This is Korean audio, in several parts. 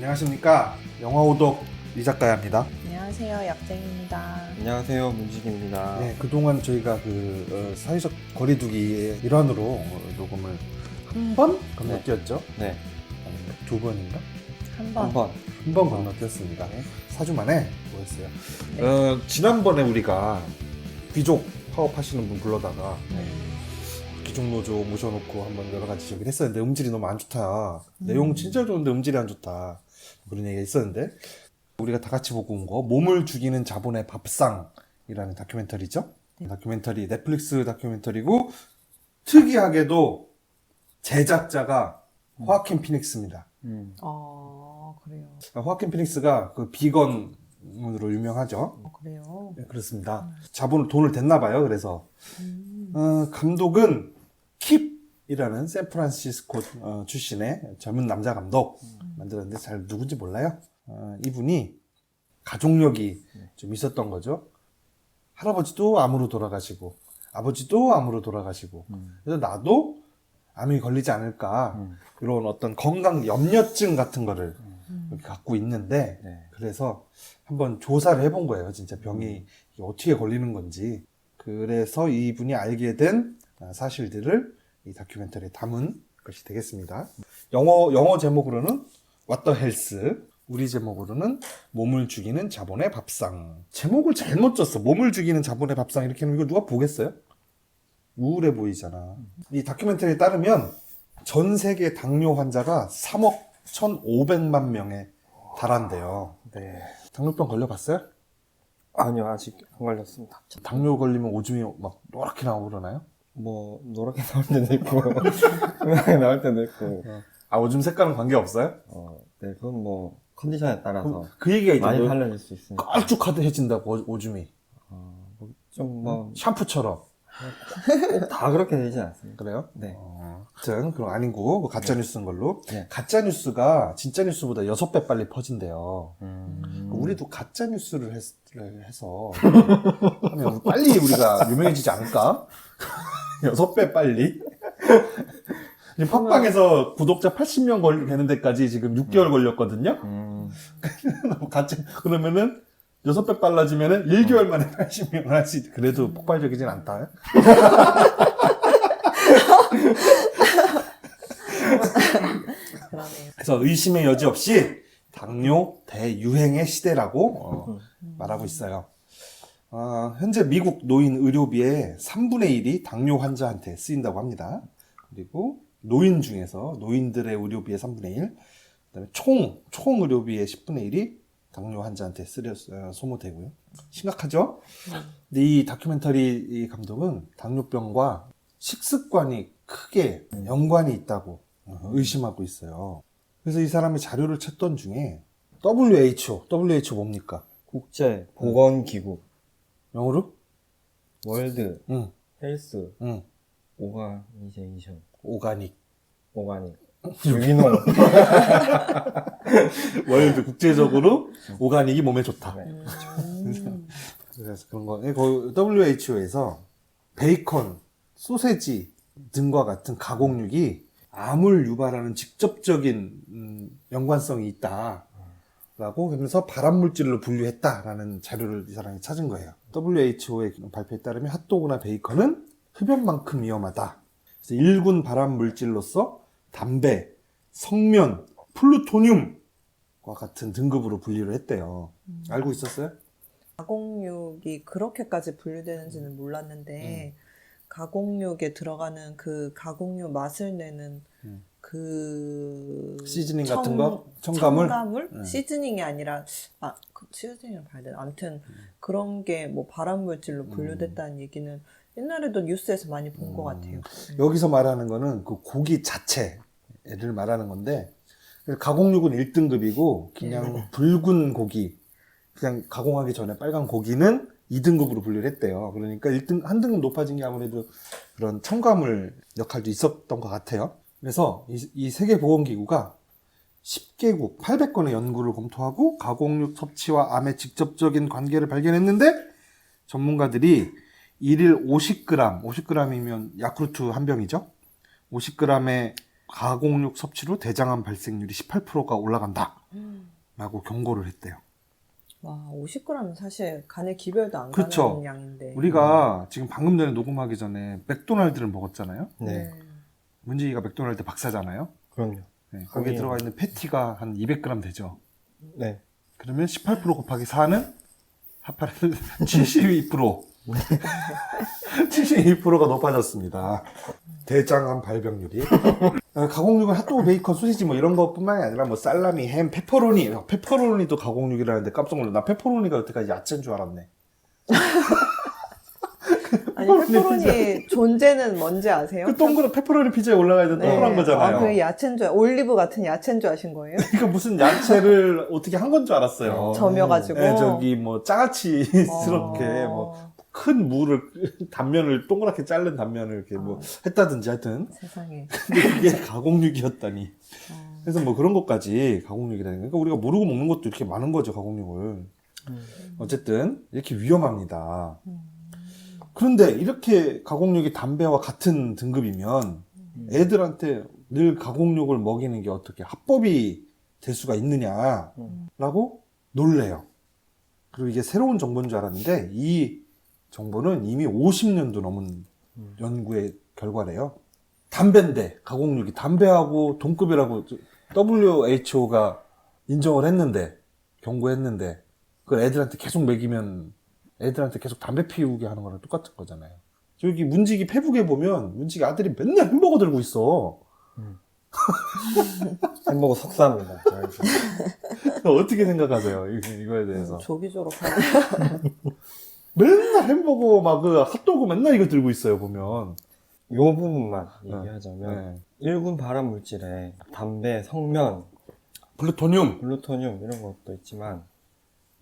안녕하십니까. 영화오독 이작가야입니다. 안녕하세요, 약쟁입니다. 안녕하세요, 문식입니다. 네, 그동안 저희가 사회적 거리두기의 일환으로 녹음을 한 번 건너뛰었죠? 네. 아니면 두 번인가? 한 번. 한 번 건너뛰었습니다. 네. 4주 만에 뭐였어요? 네. 지난번에 우리가 귀족 파업하시는 분 불러다가 귀족노조 모셔놓고 한번 여러 가지 얘기를 했었는데 음질이 너무 안 좋다. 내용 진짜 좋은데 음질이 안 좋다. 그런 얘기가 있었는데 우리가 다 같이 보고 온 거 몸을 죽이는 자본의 밥상이라는 다큐멘터리죠. 네. 다큐멘터리 넷플릭스 다큐멘터리고 특이하게도 제작자가 호아킨 피닉스입니다. 그래요. 호아킨 피닉스가 그 비건으로 유명하죠. 그래요. 네, 그렇습니다. 돈을 댔나 봐요. 그래서 감독은 킵이라는 샌프란시스코 출신의 젊은 남자 감독 만들었는데 잘 누군지 몰라요. 이분이 가족력이 좀 있었던 거죠. 할아버지도 암으로 돌아가시고 아버지도 암으로 돌아가시고 그래서 나도 암이 걸리지 않을까 이런 어떤 건강 염려증 같은 거를 이렇게 갖고 있는데 네. 그래서 한번 조사를 해본 거예요. 진짜 병이 어떻게 걸리는 건지. 그래서 이분이 알게 된 사실들을 이 다큐멘터리에 담은 것이 되겠습니다. 영어 제목으로는 What the Health, 우리 제목으로는 몸을 죽이는 자본의 밥상. 제목을 잘못 줬어. 몸을 죽이는 자본의 밥상 이렇게 하면 이걸 누가 보겠어요? 우울해 보이잖아. 이 다큐멘터리에 따르면 전 세계 당뇨 환자가 3억 1,500만 명에 달한대요. 네. 당뇨병 걸려봤어요? 아니요, 아직 안 걸렸습니다. 당뇨 걸리면 오줌이 막 노랗게 나오고 그러나요? 뭐, 노랗게 나올 때도 있고, 노랗게 나올 때도 있고, 오줌 색깔은 관계없어요? 네, 그건 뭐, 컨디션에 따라서 그 얘기가 많이 있던데 달라질 수 있습니다. 깔쭉하해진다고 오줌이 좀 뭐, 샴푸처럼. 꼭 다 그렇게 되진 않습니다. 그래요? 네. 하여튼 그럼 아니고 뭐 가짜뉴스인 걸로. 네. 가짜뉴스가 진짜뉴스보다 6배 빨리 퍼진대요. 음. 우리도 가짜뉴스를 해서 하면 빨리 우리가 유명해지지 않을까? 6배 빨리? 지금 팟빵에서 구독자 80명 되는 데까지 지금 6개월 걸렸거든요? 그러면은 6배 빨라지면은 1개월 만에 80명 하지. 그래도 폭발적이진 않다. 그러네요. 그래서 의심의 여지 없이 당뇨 대유행의 시대라고 말하고 있어요. 현재 미국 노인 의료비의 3분의 1이 당뇨 환자한테 쓰인다고 합니다. 그리고 노인 중에서 노인들의 의료비의 3분의 1, 그다음에 총 의료비의 10분의 1이 당뇨 환자한테 소모되고요. 심각하죠? 근데 이 다큐멘터리 감독은 당뇨병과 식습관이 크게 연관이 있다고 의심하고 있어요. 그래서 이 사람이 자료를 찾던 중에 WHO 뭡니까? 국제 보건기구, 영어로? 월드, 응, 헬스, 응. 오가니제이션, 오가닉. 오가닉, 유기농. 월드 국제적으로 오가닉이 몸에 좋다. 네. 그래서 그런 거. WHO에서 베이컨, 소세지 등과 같은 가공육이 암을 유발하는 직접적인 연관성이 있다라고 하면서 발암물질로 분류했다라는 자료를 이 사람이 찾은 거예요. WHO의 발표에 따르면 핫도그나 베이컨은 흡연만큼 위험하다. 그래서 1군 발암물질로서 담배, 성면, 플루토늄과 같은 등급으로 분류를 했대요. 알고 있었어요? 가공육이 그렇게까지 분류되는지는 몰랐는데, 가공육에 들어가는 그 가공육 맛을 내는 그 시즈닝 같은 거? 첨가물? 시즈닝이 아니라 시즈닝을 봐야 되나? 아무튼 그런 게 뭐 발암물질로 분류됐다는 얘기는 옛날에도 뉴스에서 많이 본 것 같아요. 여기서 말하는 거는 그 고기 자체를 말하는 건데, 가공육은 1등급이고, 그냥 붉은 고기, 그냥 가공하기 전에 빨간 고기는 2등급으로 분류를 했대요. 그러니까 한 등급 높아진 게 아무래도 그런 첨가물 역할도 있었던 것 같아요. 그래서 이 세계보건기구가 10개국 800건의 연구를 검토하고 가공육 섭취와 암의 직접적인 관계를 발견했는데 전문가들이 1일 50g이면 야쿠르트 한 병이죠. 50g의 가공육 섭취로 대장암 발생률이 18%가 올라간다 라고 경고를 했대요. 와, 50g은 사실 간에 기별도 안 그쵸. 가는 양인데. 우리가 지금 방금 전에 녹음하기 전에 맥도날드를 먹었잖아요. 네. 문지기가 맥도날드 박사잖아요. 그럼요. 네, 거기에 하긴. 들어가 있는 패티가 한 200g 되죠. 네. 그러면 18% 곱하기 4는 72%. 72%가 높아졌습니다. 대장암 발병률이. 가공육은 핫도그, 베이컨, 소시지 뭐 이런 것뿐만이 아니라 뭐 살라미, 햄, 페퍼로니도 가공육이라는데 깜짝 놀랐네. 나 페퍼로니가 여태까지 야채인 줄 알았네. 아니, 페퍼로니 존재는 뭔지 아세요? 그 동그란 페퍼로니 피자에 올라가 있는 동그란 거잖아요. 아, 그게 야채인 줄, 올리브 같은 야채인 줄 아신 거예요? 그러니까 무슨 야채를 어떻게 한 건 줄 알았어요. 점여가지고. 네, 저기 뭐 장아찌스럽게 어. 뭐 큰 무를 단면을 동그랗게 자른 단면을 이렇게 뭐 했다든지 하여튼 세상에. 근데 그게 가공육이었다니. 어. 그래서 뭐 그런 것까지 가공육이라는 거니까 우리가 모르고 먹는 것도 이렇게 많은 거죠, 가공육을. 어쨌든 이렇게 위험합니다. 그런데 이렇게 가공육이 담배와 같은 등급이면 애들한테 늘 가공육을 먹이는 게 어떻게 합법이 될 수가 있느냐라고 놀래요. 그리고 이게 새로운 정보인 줄 알았는데 이 정보는 이미 50년도 넘은 연구의 결과래요. 담배인데 가공육이 담배하고 동급이라고 WHO가 인정을 했는데 경고했는데 그걸 애들한테 계속 먹이면 애들한테 계속 담배 피우게 하는 거랑 똑같은 거잖아요. 저기 문지기 페북에 보면 문지기 아들이 맨날 햄버거 들고 있어. 햄버거 석사입니다. 어떻게 생각하세요? 이거에 대해서. 조기조로 가네. 맨날 햄버거 막 그 핫도그 맨날 이거 들고 있어요 보면. 요 부분만 얘기하자면 네. 1군 발암 물질에 담배, 성면, 플루토늄. 글루토늄 이런 것도 있지만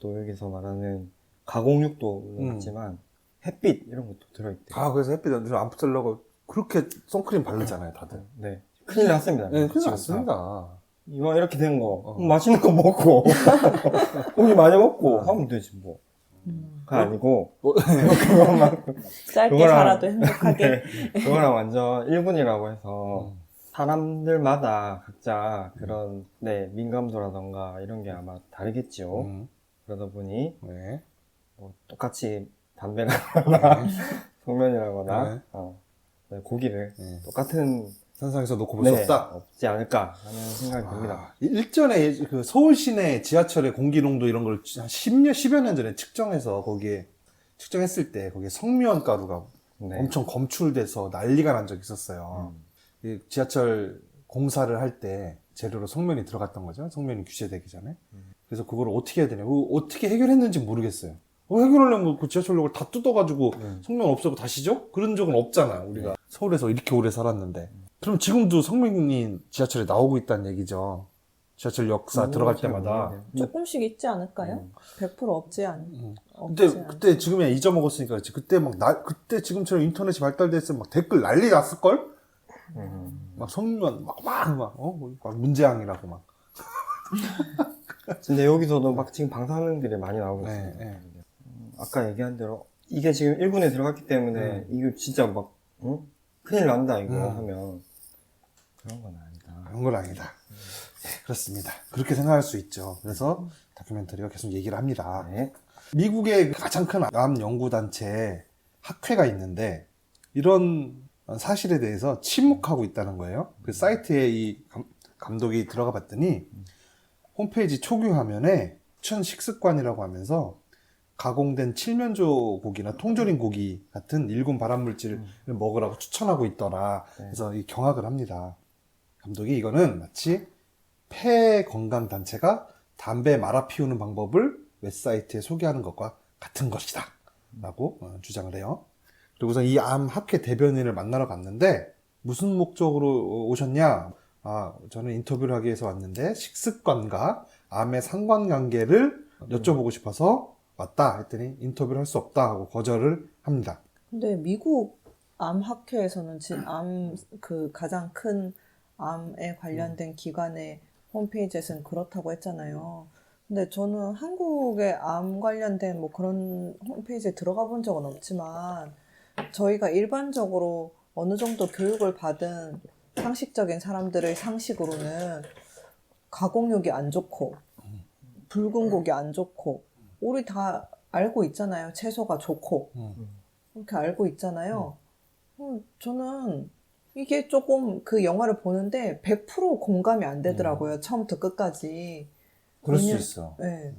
또 여기서 말하는 가공육도 물론 있지만 햇빛 이런 것도 들어있대요. 아 그래서 햇빛 안 붙으려고 그렇게 선크림 바르잖아요 다들. 네. 큰일 났습니다. 네, 큰일 지금 났습니다. 이왕 이렇게 된 거 맛있는 거 먹고 고기 많이 먹고 하면 되지 뭐. 그거 아니고 그것만 짧게 그거랑- 살아도 행복하게. 네, 그거랑 완전 1군이라고 해서 사람들마다 각자 그런 민감도라던가 이런 게 아마 다르겠죠. 그러다 보니 네. 뭐 똑같이 담배라거나 성면이라거나 네. 고기를 네. 똑같은 선상에서 놓고 볼 수 없다. 없지 않을까 하는 생각이 듭니다. 일전에 그 서울 시내 지하철의 공기농도 이런 걸 한 10여 년 전에 측정해서 거기에 측정했을 때 거기에 성면 가루가 네. 엄청 검출돼서 난리가 난 적이 있었어요. 이 지하철 공사를 할 때 재료로 성면이 들어갔던 거죠. 성면이 규제되기 전에. 그래서 그걸 어떻게 해야 되냐. 그거 어떻게 해결했는지 모르겠어요. 해결하려면 그 지하철역을 다 뜯어가지고 성면 없애고 다시죠? 그런 적은 없잖아요. 우리가 서울에서 이렇게 오래 살았는데. 그럼 지금도 성면이 지하철에 나오고 있다는 얘기죠. 지하철 역사 들어갈 때마다. 조금씩 있지 않을까요? 100% 없지 않. 근데 그때 지금이야 잊어먹었으니까 그렇지. 그때 그때 지금처럼 인터넷이 발달됐으면 막 댓글 난리 났을걸? 막 성면 막 문제항이라고 막. 근데 여기서도 막 지금 방사능들이 많이 나오고 네, 있습니다. 네. 아까 얘기한 대로 이게 지금 1군에 들어갔기 때문에 이거 진짜 막 큰일 난다 이거 하면 그런 건 아니다. 그런 건 아니다. 네, 그렇습니다. 그렇게 생각할 수 있죠. 그래서 다큐멘터리가 계속 얘기를 합니다. 네. 미국의 가장 큰 암 연구단체 학회가 있는데 이런 사실에 대해서 침묵하고 있다는 거예요. 그 사이트에 이 감독이 들어가 봤더니 홈페이지 초기 화면에 추천 식습관이라고 하면서 가공된 칠면조 고기나 통조림 고기 같은 일군 발암물질을 먹으라고 추천하고 있더라. 그래서 이 경악을 합니다. 감독이 이거는 마치 폐 건강 단체가 담배 말아 피우는 방법을 웹사이트에 소개하는 것과 같은 것이다 라고 주장을 해요. 그리고서 이 암 학회 대변인을 만나러 갔는데 무슨 목적으로 오셨냐? 저는 인터뷰를 하기 위해서 왔는데 식습관과 암의 상관관계를 여쭤보고 싶어서 왔다 했더니 인터뷰를 할 수 없다 하고 거절을 합니다. 근데 미국 암 학회에서는 그 가장 큰 암에 관련된 기관의 홈페이지에서는 그렇다고 했잖아요. 근데 저는 한국의 암 관련된 뭐 그런 홈페이지에 들어가 본 적은 없지만 저희가 일반적으로 어느 정도 교육을 받은 상식적인 사람들의 상식으로는 가공육이 안 좋고 붉은 고기 안 좋고 우리 다 알고 있잖아요. 채소가 좋고 이렇게 알고 있잖아요. 저는 이게 조금 그 영화를 보는데 100% 공감이 안 되더라고요. 처음부터 끝까지. 그럴 수 왜냐- 있어. 네.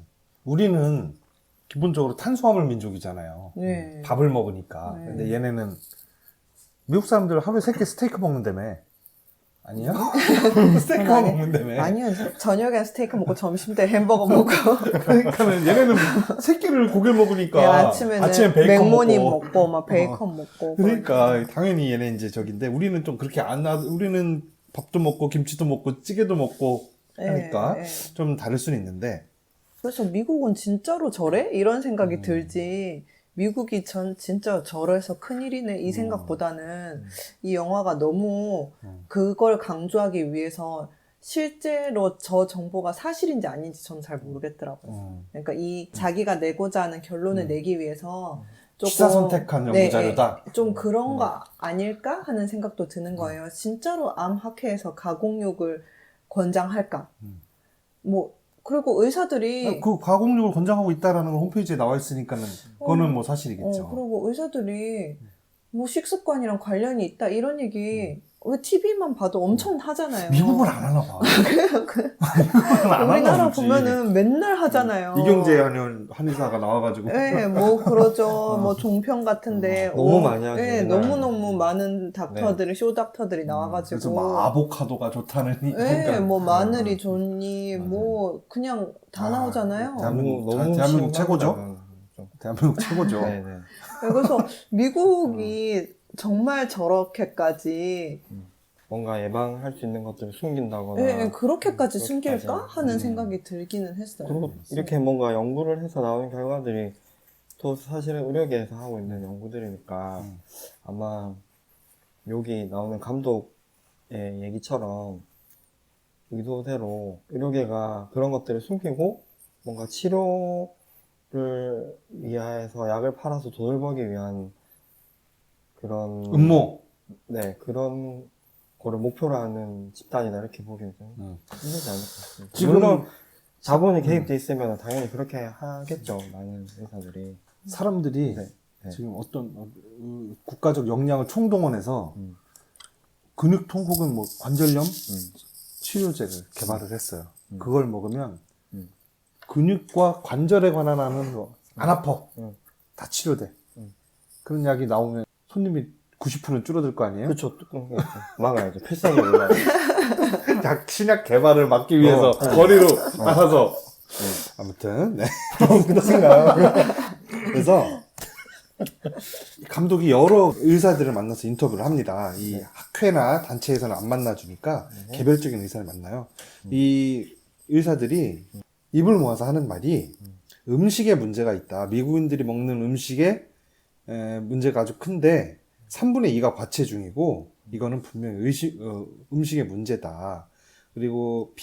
우리는 기본적으로 탄수화물 민족이잖아요. 네. 밥을 먹으니까. 네. 근데 얘네는 미국 사람들 하루에 3개 스테이크 먹는다며. 아니야? 스테이크만 아니- 먹는다며. 아니요. 저녁에 스테이크 먹고 점심 때 햄버거 먹고 그러니까는 얘네는 3끼를 고기를 먹으니까 네, 아침에는 아침에 베이컨 맥모닝 먹고. 먹고 막 베이컨 먹고 그러니까 당연히 얘네 이제 저긴데 우리는 좀 그렇게 우리는 밥도 먹고 김치도 먹고 찌개도 먹고 하니까 네, 네. 좀 다를 수는 있는데 그래서 미국은 진짜로 저래? 이런 생각이 들지. 미국이 진짜 저래서 큰일이네 이 생각보다는 이 영화가 너무 그걸 강조하기 위해서 실제로 저 정보가 사실인지 아닌지 저는 잘 모르겠더라고요. 그러니까 이 자기가 내고자 하는 결론을 내기 위해서 조금 취사 선택한 연구 자료다. 좀 그런 거 아닐까 하는 생각도 드는 거예요. 진짜로 암 학회에서 가공육을 권장할까? 뭐 그리고 의사들이 그 가공육을 권장하고 있다라는 건 홈페이지에 나와 있으니까는 그거는 뭐 사실이겠죠. 그리고 의사들이 뭐 식습관이랑 관련이 있다 이런 얘기 왜 TV만 봐도 엄청 하잖아요. 미국은 안 하나 봐. 미국은 안 하나 우리나라 보지. 보면은 맨날 하잖아요. 이경재 한의사가 나와가지고 네, 뭐 그러죠. 뭐 종편 같은데 너무 많이 하죠, 네, 맨날. 너무 많은 닥터들이 쇼 닥터들이 나와가지고 그래서 막 아보카도가 좋다는 네, 그러니까 뭐 마늘이 좋니 뭐 그냥 다 나오잖아요. 대한민국 최고죠. 대한민국 최고죠. 네네. 그래서 미국이 정말 저렇게까지 뭔가 예방할 수 있는 것들을 숨긴다거나. 네, 그렇게까지 그렇게까지. 숨길까 하는 생각이 들기는 했어요. 그리고 이렇게 뭔가 연구를 해서 나오는 결과들이 또 사실은 의료계에서 하고 있는 연구들이니까 아마 여기 나오는 감독의 얘기처럼 의도대로 의료계가 그런 것들을 숨기고 뭔가 치료를 위해서 약을 팔아서 돈을 벌기 위한 그런 음모. 네 그런 거를 목표로 하는 집단이다 이렇게 보기는 좀 힘들지 않을 것 같습니다. 지금- 물론 자본이 개입돼 있으면 당연히 그렇게 하겠죠. 많은 회사들이. 사람들이 네, 네. 지금 어떤 국가적 역량을 총동원해서 근육통 혹은 뭐 관절염 치료제를 개발을 했어요. 그걸 먹으면 근육과 관절에 관한 하는 거 안 아파. 다 치료돼. 그런 약이 나오면 손님이 90%는 줄어들 거 아니에요? 그렇죠. 뚜껑 막아야죠. 필살기 올라요. 신약 개발을 막기 위해서 거리로 나가서 아무튼 네. 그렇습니다. 그래서 감독이 여러 의사들을 만나서 인터뷰를 합니다. 이 학회나 단체에서는 안 만나주니까 개별적인 의사를 만나요. 이 의사들이 입을 모아서 하는 말이 음식에 문제가 있다. 미국인들이 먹는 음식에 문제가 아주 큰데 3분의 2가 과체중이고 이거는 분명히 음식의 문제다. 그리고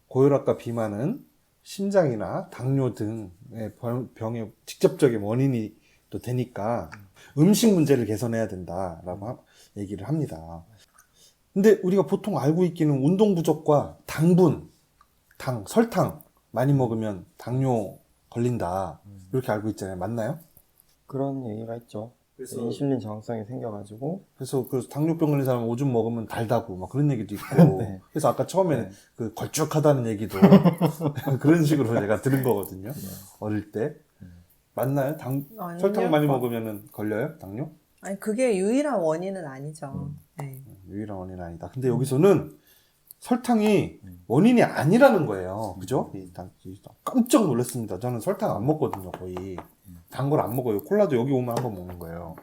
고혈압과 비만은 심장이나 당뇨 등의 병의 직접적인 원인이 또 되니까 음식 문제를 개선해야 된다라고 얘기를 합니다. 근데 우리가 보통 알고 있기는 운동 부족과 설탕 많이 먹으면 당뇨 걸린다 이렇게 알고 있잖아요. 맞나요? 그런 얘기가 있죠. 인슐린 저항성이 생겨가지고 그래서 당뇨병 걸린 사람은 오줌 먹으면 달다고 막 그런 얘기도 있고 네. 그래서 아까 처음에는 네. 그 걸쭉하다는 얘기도 그런 식으로 제가 들은 거거든요. 어릴 때 맞나요? 아니요. 설탕 많이 먹으면 걸려요? 당뇨? 아니 그게 유일한 원인은 아니죠. 네. 유일한 원인은 아니다. 근데 여기서는 설탕이 원인이 아니라는 거예요. 그죠? 깜짝 놀랐습니다. 저는 설탕 안 먹거든요, 거의. 단 걸 안 먹어요. 콜라도 여기 오면 한번 먹는 거예요.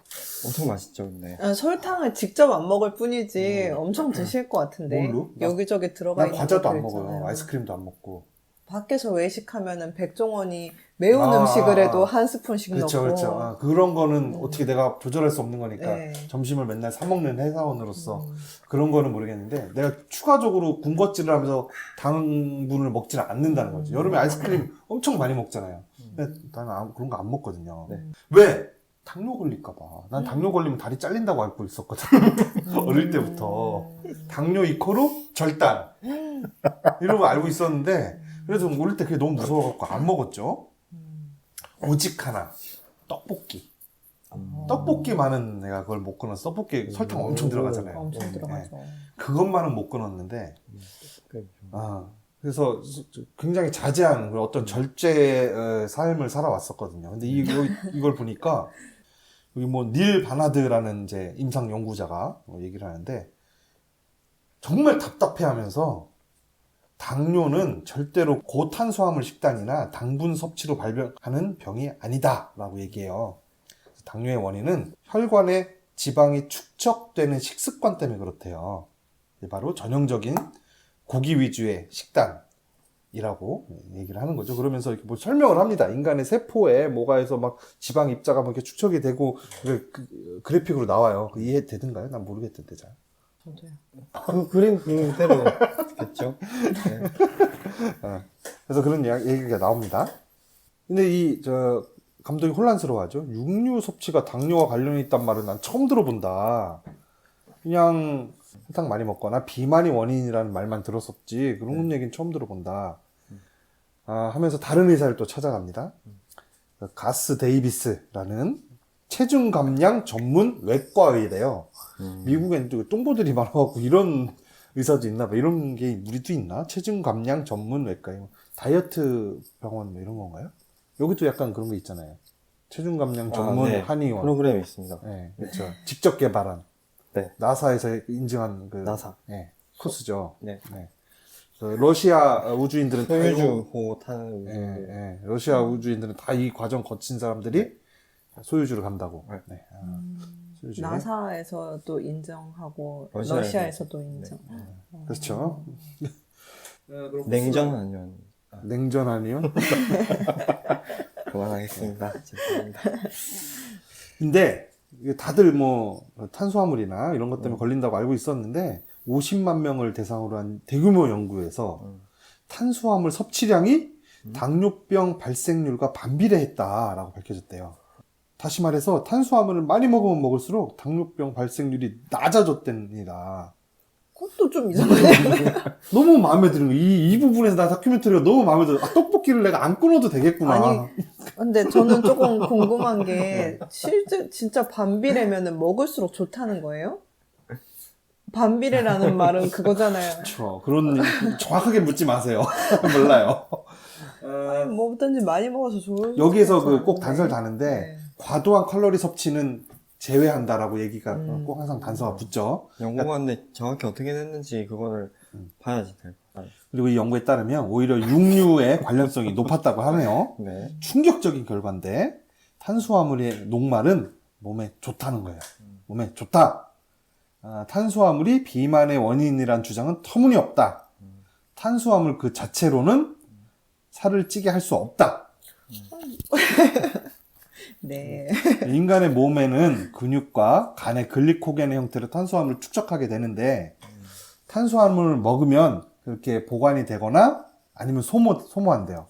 엄청 맛있죠, 근데. 설탕을 직접 안 먹을 뿐이지 엄청 드실 것 같은데 뭘로? 여기저기 들어가 난 있는 과자도 것들 안 먹어요. 있잖아요. 아이스크림도 안 먹고. 밖에서 외식하면은 백종원이 매운 아, 음식을 아, 해도 아. 한 스푼씩 그렇죠, 넣고 그렇죠. 그런 거는 어떻게 내가 조절할 수 없는 거니까 네. 점심을 맨날 사 먹는 회사원으로서 그런 거는 모르겠는데 내가 추가적으로 군것질을 하면서 당분을 먹지는 않는다는 거죠. 여름에 아이스크림 엄청 많이 먹잖아요. 근데 나는 그런 거 안 먹거든요. 네. 왜? 당뇨 걸릴까봐. 난 당뇨 걸리면 다리 잘린다고 알고 있었거든. 어릴 때부터. 당뇨 이코로 절단. 이러고 알고 있었는데, 그래서 어릴 때 그게 너무 무서워갖고 안 먹었죠. 오직 하나. 떡볶이. 떡볶이 많은 내가 그걸 못 끊었어. 떡볶이 설탕 엄청 들어가잖아요. 엄청 들어가죠. 그것만은 못 끊었는데, 그렇죠. 그래서 굉장히 자제한 그런 어떤 절제의 삶을 살아왔었거든요. 근데 이걸 보니까, 여기 뭐, 닐 바나드라는 이제 임상 연구자가 얘기를 하는데, 정말 답답해 하면서, 당뇨는 절대로 고탄수화물 식단이나 당분 섭취로 발병하는 병이 아니다. 라고 얘기해요. 당뇨의 원인은 혈관에 지방이 축적되는 식습관 때문에 그렇대요. 바로 전형적인 고기 위주의 식단이라고 얘기를 하는 거죠. 그러면서 이렇게 뭐 설명을 합니다. 인간의 세포에 뭐가 해서 막 지방 입자가 뭐 이렇게 축적이 되고 그래픽으로 나와요. 이해되던가요? 난 모르겠던데 잘. 저도요. 그 그림 그대로겠죠. 네. 그래서 그런 얘기가 나옵니다. 근데 감독이 혼란스러워하죠. 육류 섭취가 당뇨와 관련이 있단 말은 난 처음 들어본다. 그냥 설탕 많이 먹거나 비만이 원인이라는 말만 들었었지 그런 얘기는 처음 들어본다. 하면서 다른 의사를 또 찾아갑니다. 가스 데이비스라는 체중 감량 전문 외과의래요. 미국엔 또 똥보들이 많아갖고 이런 의사도 있나 봐. 이런 게 우리도 있나? 체중 감량 전문 외과의 다이어트 병원 뭐 이런 건가요? 여기도 약간 그런 거 있잖아요. 체중 감량 전문 네. 한의원. 프로그램이 있습니다. 네, 그렇죠. 직접 개발한. 네. 나사에서 인증한 나사. 네, 코스죠. 네. 러시아 우주인들은 소유주호 타는 예, 우주인들. 예. 러시아 우주인들은 다 이 과정 거친 사람들이 소유주를 간다고. 네. 소유주에. 나사에서도 인정하고 러시아에서. 러시아에서도 인정. 그렇죠. 냉전 아니면 냉전 아니면? 그만하겠습니다. 죄송합니다. 근데 이게 다들 뭐 탄수화물이나 이런 것 때문에 걸린다고 알고 있었는데 50만 명을 대상으로 한 대규모 연구에서 탄수화물 섭취량이 당뇨병 발생률과 반비례했다라고 밝혀졌대요. 다시 말해서 탄수화물을 많이 먹으면 먹을수록 당뇨병 발생률이 낮아졌답니다. 그것도 좀 이상하네. 너무 마음에 드는 거. 이 부분에서 나 다큐멘터리가 너무 마음에 들어. 떡볶이를 내가 안 끊어도 되겠구나. 아니, 근데 저는 조금 궁금한 게, 실제, 진짜 반비례면은 먹을수록 좋다는 거예요? 반비례라는 말은 그거잖아요. 그렇죠. 정확하게 묻지 마세요. 몰라요. 아니, 뭐든지 많이 먹어서 좋을 여기에서 것 꼭 같은데. 단서를 다는데, 네. 과도한 칼로리 섭취는 제외한다라고 얘기가 꼭 항상 단서가 붙죠. 연구가 근데 정확히 어떻게 됐는지 그거를 봐야지 될 것 같아요. 그리고 이 연구에 따르면 오히려 육류의 관련성이 높았다고 하네요. 네. 충격적인 결과인데 탄수화물의 녹말은 몸에 좋다는 거예요. 몸에 좋다. 탄수화물이 비만의 원인이란 주장은 터무니없다. 탄수화물 그 자체로는 살을 찌게 할 수 없다. 네. 인간의 몸에는 근육과 간의 글리코겐의 형태로 탄수화물을 축적하게 되는데 탄수화물을 먹으면 그렇게 보관이 되거나 아니면 소모한대요.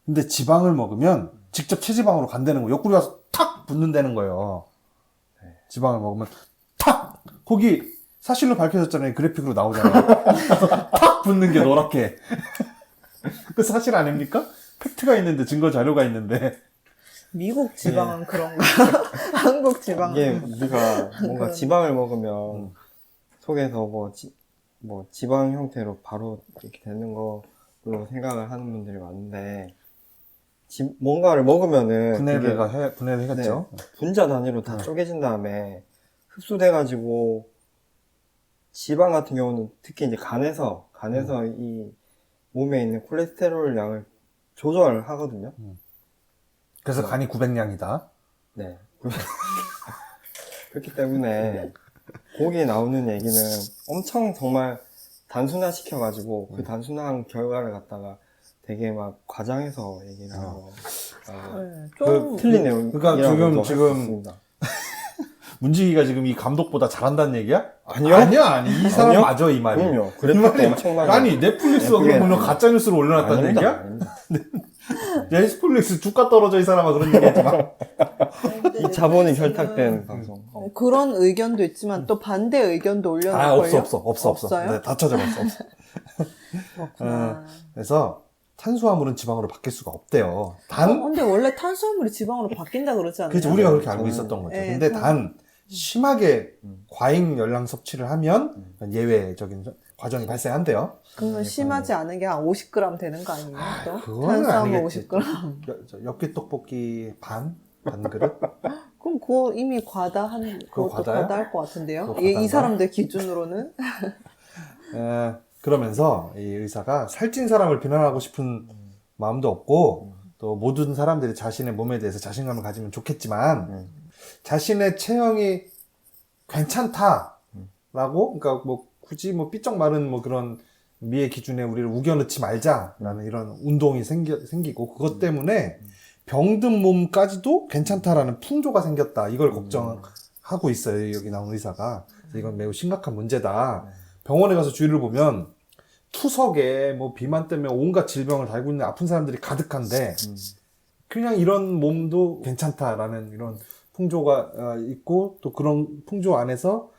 근데 지방을 먹으면 직접 체지방으로 간다는 거예요. 옆구리 가서 탁 붙는다는 거예요. 지방을 먹으면 탁! 거기 사실로 밝혀졌잖아요. 그래픽으로 나오잖아요. 탁 붙는 게 노랗게. 그 사실 아닙니까? 팩트가 있는데 증거 자료가 있는데. 미국 지방은 그런가? 한국 지방은. 이게 우리가 뭔가 지방을 먹으면 속에서 뭐 지방 형태로 바로 이렇게 되는 걸로 생각을 하는 분들이 많은데 뭔가를 먹으면은 분해를 해갔죠. 분자 단위로 다 쪼개진 다음에 흡수돼가지고 지방 같은 경우는 특히 이제 간에서 이 몸에 있는 콜레스테롤 양을 조절을 하거든요. 그래서 간이 900량이다. 네. 그렇기 때문에 거기에 나오는 얘기는 엄청 정말 단순화 시켜가지고 그 단순한 결과를 갖다가 되게 막 과장해서 얘기를 하고 네, 좀 틀린 내용. 그러니까 지금 문지기가 지금 이 감독보다 잘한다는 얘기야? 아니요. 아니. 이 사람 아니요? 맞아, 이 말이. 그럼요. 이 그래픽도 말이 엄청나게. 아니, 넷플릭스가 그러면 가짜뉴스를 올려놨다는 아닙니다. 얘기야? 아닙니다. 넷플릭스 주가 떨어져 이 사람아 그런 얘기 하지 마. 이 자본이 결탁된 방송. 그런 의견도 있지만 또 반대 의견도 올려놓을걸요? 없어. 없어요? 네, 다 찾아봤어. 없어. 그렇구나. 그래서 탄수화물은 지방으로 바뀔 수가 없대요. 근데 원래 탄수화물이 지방으로 바뀐다 그러지 않나요? 그렇죠. 우리가 그렇게 알고 있었던 거죠. 네, 근데 단 심하게 과잉 열량 섭취를 하면 예외적인 과정이 발생한대요. 그러면 심하지 않은 게 한 50g 되는 거 아니에요? 또? 그거는 탄수화물 아니겠지. 50g. 엽기 떡볶이 반 그릇? 그럼 그거 이미 과다한 그거 그것도 과다요? 과다할 것 같은데요? 그거 이 과다인가? 사람들 기준으로는 그러면서 이 의사가 살찐 사람을 비난하고 싶은 마음도 없고 또 모든 사람들이 자신의 몸에 대해서 자신감을 가지면 좋겠지만 자신의 체형이 괜찮다라고 그러니까 뭐 굳이 뭐 삐쩍 마른 뭐 그런 미의 기준에 우리를 우겨넣지 말자라는 이런 운동이 생기고 그것 때문에 병든 몸까지도 괜찮다라는 풍조가 생겼다. 이걸 걱정하고 있어요. 여기 나온 의사가. 그래서 이건 매우 심각한 문제다. 병원에 가서 주위를 보면 투석에 뭐 비만 때문에 온갖 질병을 달고 있는 아픈 사람들이 가득한데 그냥 이런 몸도 괜찮다라는 이런 풍조가 있고 또 그런 풍조 안에서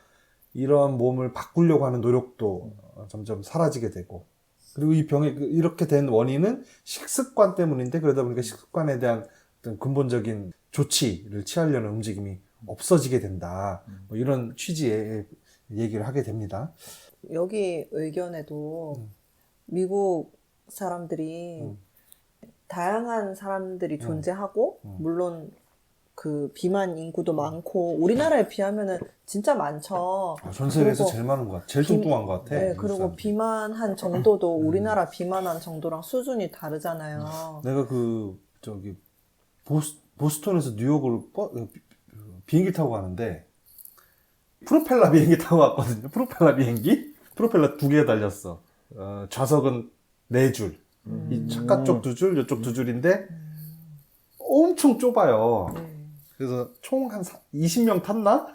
이런 몸을 바꾸려고 하는 노력도 점점 사라지게 되고 그리고 이 병이 이렇게 된 원인은 식습관 때문인데 그러다 보니까 식습관에 대한 어떤 근본적인 조치를 취하려는 움직임이 없어지게 된다. 뭐 이런 취지의 얘기를 하게 됩니다. 여기 의견에도 미국 사람들이 다양한 사람들이 존재하고 물론 그 비만 인구도 많고 우리나라에 비하면은 진짜 많죠. 전 세계에서 그리고 제일 많은 것 같아. 제일 뚱뚱한 것 같아. 네, 미국 그리고 사람들이. 비만한 정도도 우리나라 비만한 정도랑 수준이 다르잖아요. 내가 보스턴에서 뉴욕을 비행기 타고 가는데 프로펠러 비행기 타고 갔거든요. 프로펠러 비행기? 프로펠러 2개 달렸어. 좌석은 4줄. 이 착가 쪽 2줄, 이쪽 2줄인데 엄청 좁아요. 네. 그래서 총 한 20명 탔나?